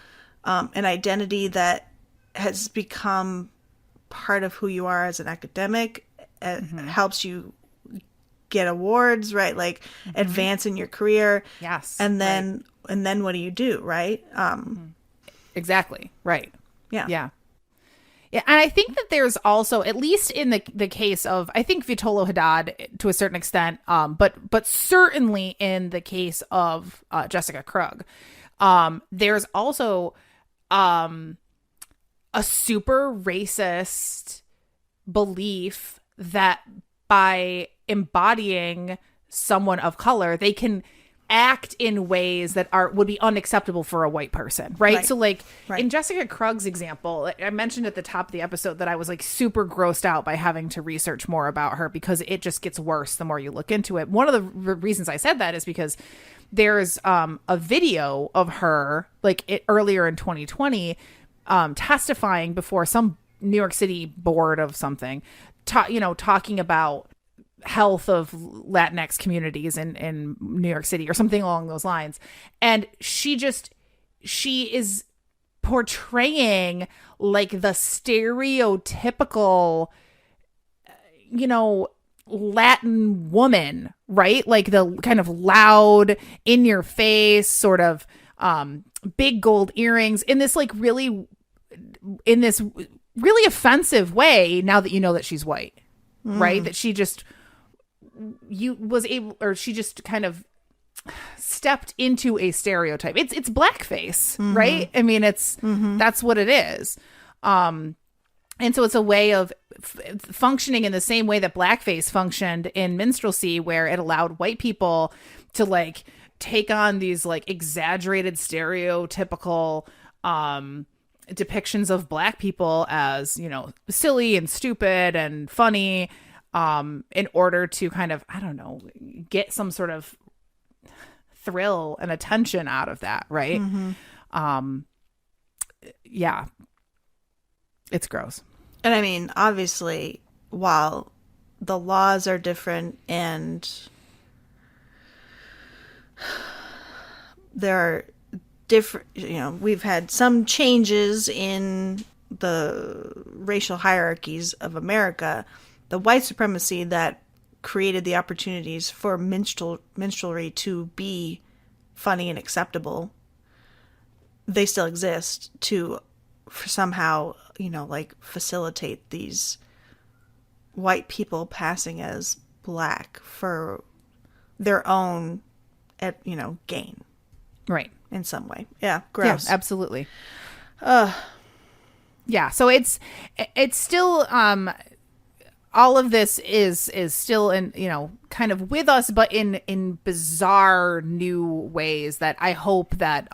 an identity that has become part of who you are as an academic. It helps you get awards, right? Like advance in your career. Yes. And then what do you do, right? Exactly. Right. Yeah. Yeah. Yeah. And I think that there's also, at least in the case of, I think Vitolo Haddad to a certain extent, but certainly in the case of Jessica Krug, there's also a super racist belief that by embodying someone of color, they can act in ways that would be unacceptable for a white person, right? So like in Jessica Krug's example, I mentioned at the top of the episode that I was like super grossed out by having to research more about her because it just gets worse the more you look into it. One of the reasons I said that is because there's a video of her like earlier in 2020 testifying before some New York City board of something, talking about health of Latinx communities in New York City or something along those lines. And she is portraying like the stereotypical, Latin woman, right? Like the kind of loud, in your face, sort of big gold earrings in this really offensive way now that you know that she's white, right? That she just she just kind of stepped into a stereotype. It's blackface, right? I mean, that's what it is. And so it's a way of functioning in the same way that blackface functioned in minstrelsy, where it allowed white people to take on these exaggerated stereotypical depictions of black people as, silly and stupid and funny, in order to kind of, I don't know, get some sort of thrill and attention out of that, right? Yeah. It's gross. And I mean, obviously, while the laws are different and there are different, we've had some changes in the racial hierarchies of America, the white supremacy that created the opportunities for minstrelry to be funny and acceptable, they still exist to somehow, facilitate these white people passing as black for their own, gain. Right. In some way. Yeah. Gross. Yeah, absolutely. Yeah. So it's still, all of this is still in, kind of with us, but in bizarre new ways that I hope that,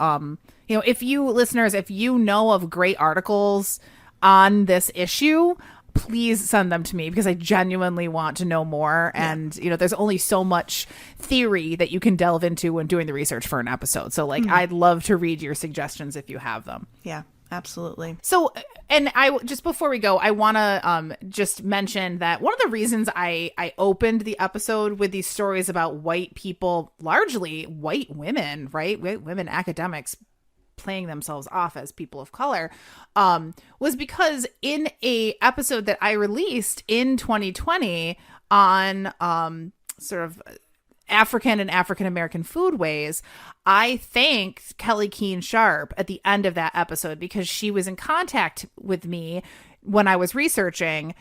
if you listeners, if you know of great articles on this issue, please send them to me, because I genuinely want to know more. Yeah. And, there's only so much theory that you can delve into when doing the research for an episode. So I'd love to read your suggestions if you have them. Yeah, absolutely. So, and I just before we go, I want to just mention that one of the reasons I opened the episode with these stories about white people, largely white women, right? White women academics playing themselves off as people of color, was because in a episode that I released in 2020 on sort of African and African American foodways, I thanked Kelly Keene Sharp at the end of that episode, because she was in contact with me when I was researching,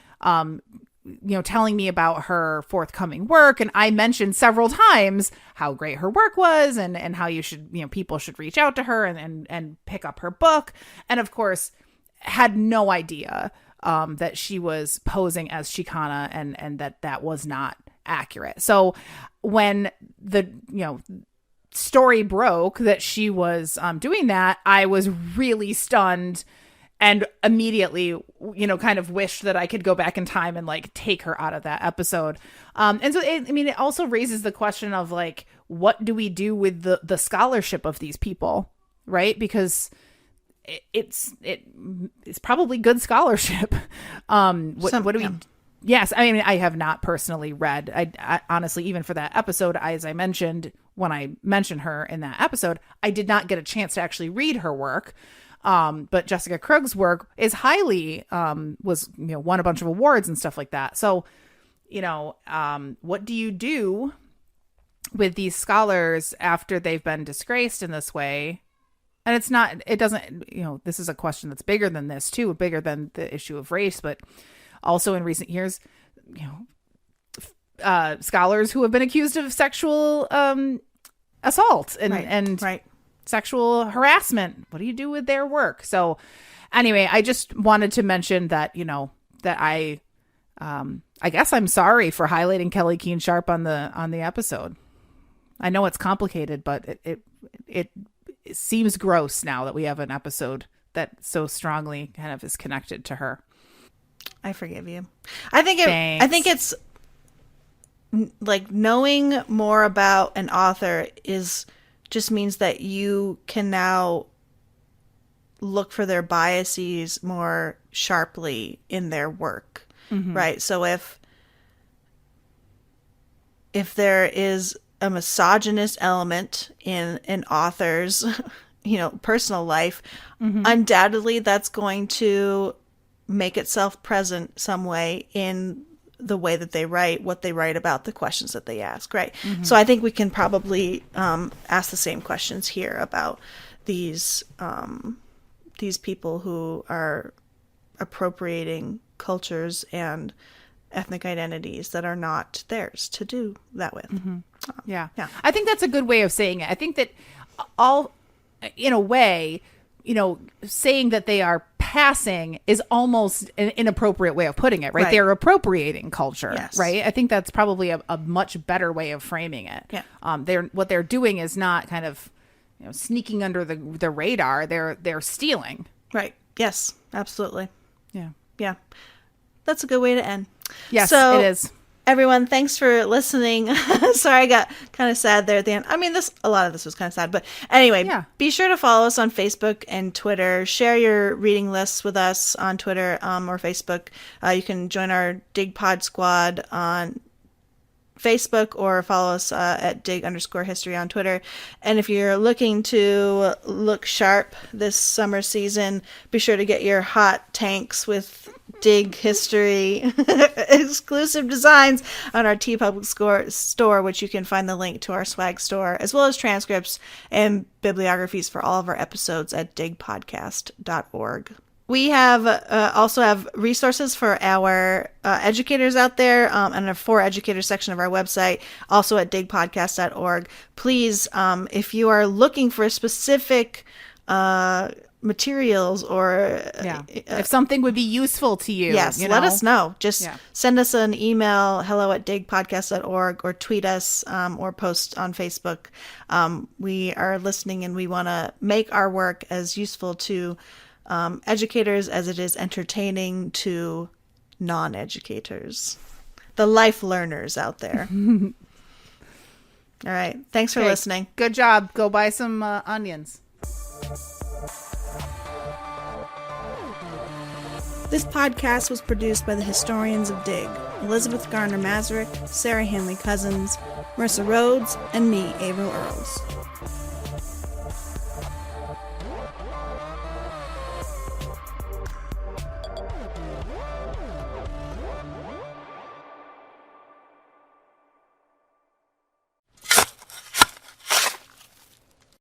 telling me about her forthcoming work. And I mentioned several times how great her work was and how you should, people should reach out to her and pick up her book. And of course, had no idea that she was posing as Chicana and that was not accurate. So when the, story broke that she was doing that, I was really stunned and immediately, kind of wished that I could go back in time and take her out of that episode. And so, it also raises the question of what do we do with the scholarship of these people, right? Because it's probably good scholarship. What do we? Yes, I have not personally read. I honestly, even for that episode, as I mentioned when I mentioned her in that episode, I did not get a chance to actually read her work. But Jessica Krug's work is highly, was, won a bunch of awards and stuff like that. So, what do you do with these scholars after they've been disgraced in this way? And this is a question that's bigger than this too, bigger than the issue of race, but also in recent years, scholars who have been accused of sexual, assault and right. Sexual harassment. What do you do with their work? So anyway, I just wanted to mention that, that I guess I'm sorry for highlighting Kelly Keene Sharp on the episode. I know it's complicated, but it seems gross now that we have an episode that so strongly kind of is connected to her. I forgive you. I think it's knowing more about an author just means that you can now look for their biases more sharply in their work, right? So if if there is a misogynist element in an author's, personal life, undoubtedly that's going to make itself present some way in the way that they write, what they write about, the questions that they ask, right? So I think we can probably ask the same questions here about these people who are appropriating cultures and ethnic identities that are not theirs to do that with. Yeah. I think that's a good way of saying it. I think that in a way, saying that they are passing is almost an inappropriate way of putting it, right? They're appropriating culture, right? I think that's probably a much better way of framing it. Yeah. What they're doing is not kind of sneaking under the radar. They're stealing. Right. Yes, absolutely. Yeah. Yeah. That's a good way to end. Yes, so, it is. Everyone, thanks for listening. Sorry, I got kind of sad there at the end. I mean, a lot of this was kind of sad, but anyway, be sure to follow us on Facebook and Twitter. Share your reading lists with us on Twitter or Facebook. You can join our Dig Pod Squad on Facebook or follow us at dig_history on Twitter. And if you're looking to look sharp this summer season, be sure to get your hot tanks with Dig History exclusive designs on our TeePublic store, which you can find the link to our swag store, as well as transcripts and bibliographies for all of our episodes at digpodcast.org. We also have resources for our educators out there and a for educators section of our website, also at digpodcast.org. Please, if you are looking for specific materials or if something would be useful to you, let us know. Just send us an email, hello@digpodcast.org, or tweet us or post on Facebook. We are listening, and we want to make our work as useful to educators as it is entertaining to non-educators, the life learners out there. All right, thanks for listening. Good job. Go buy some onions. This podcast was produced by the historians of Dig, Elizabeth Garner Mazurek, Sarah Hanley Cousins, Marissa Rhodes, and me, Averill Earls.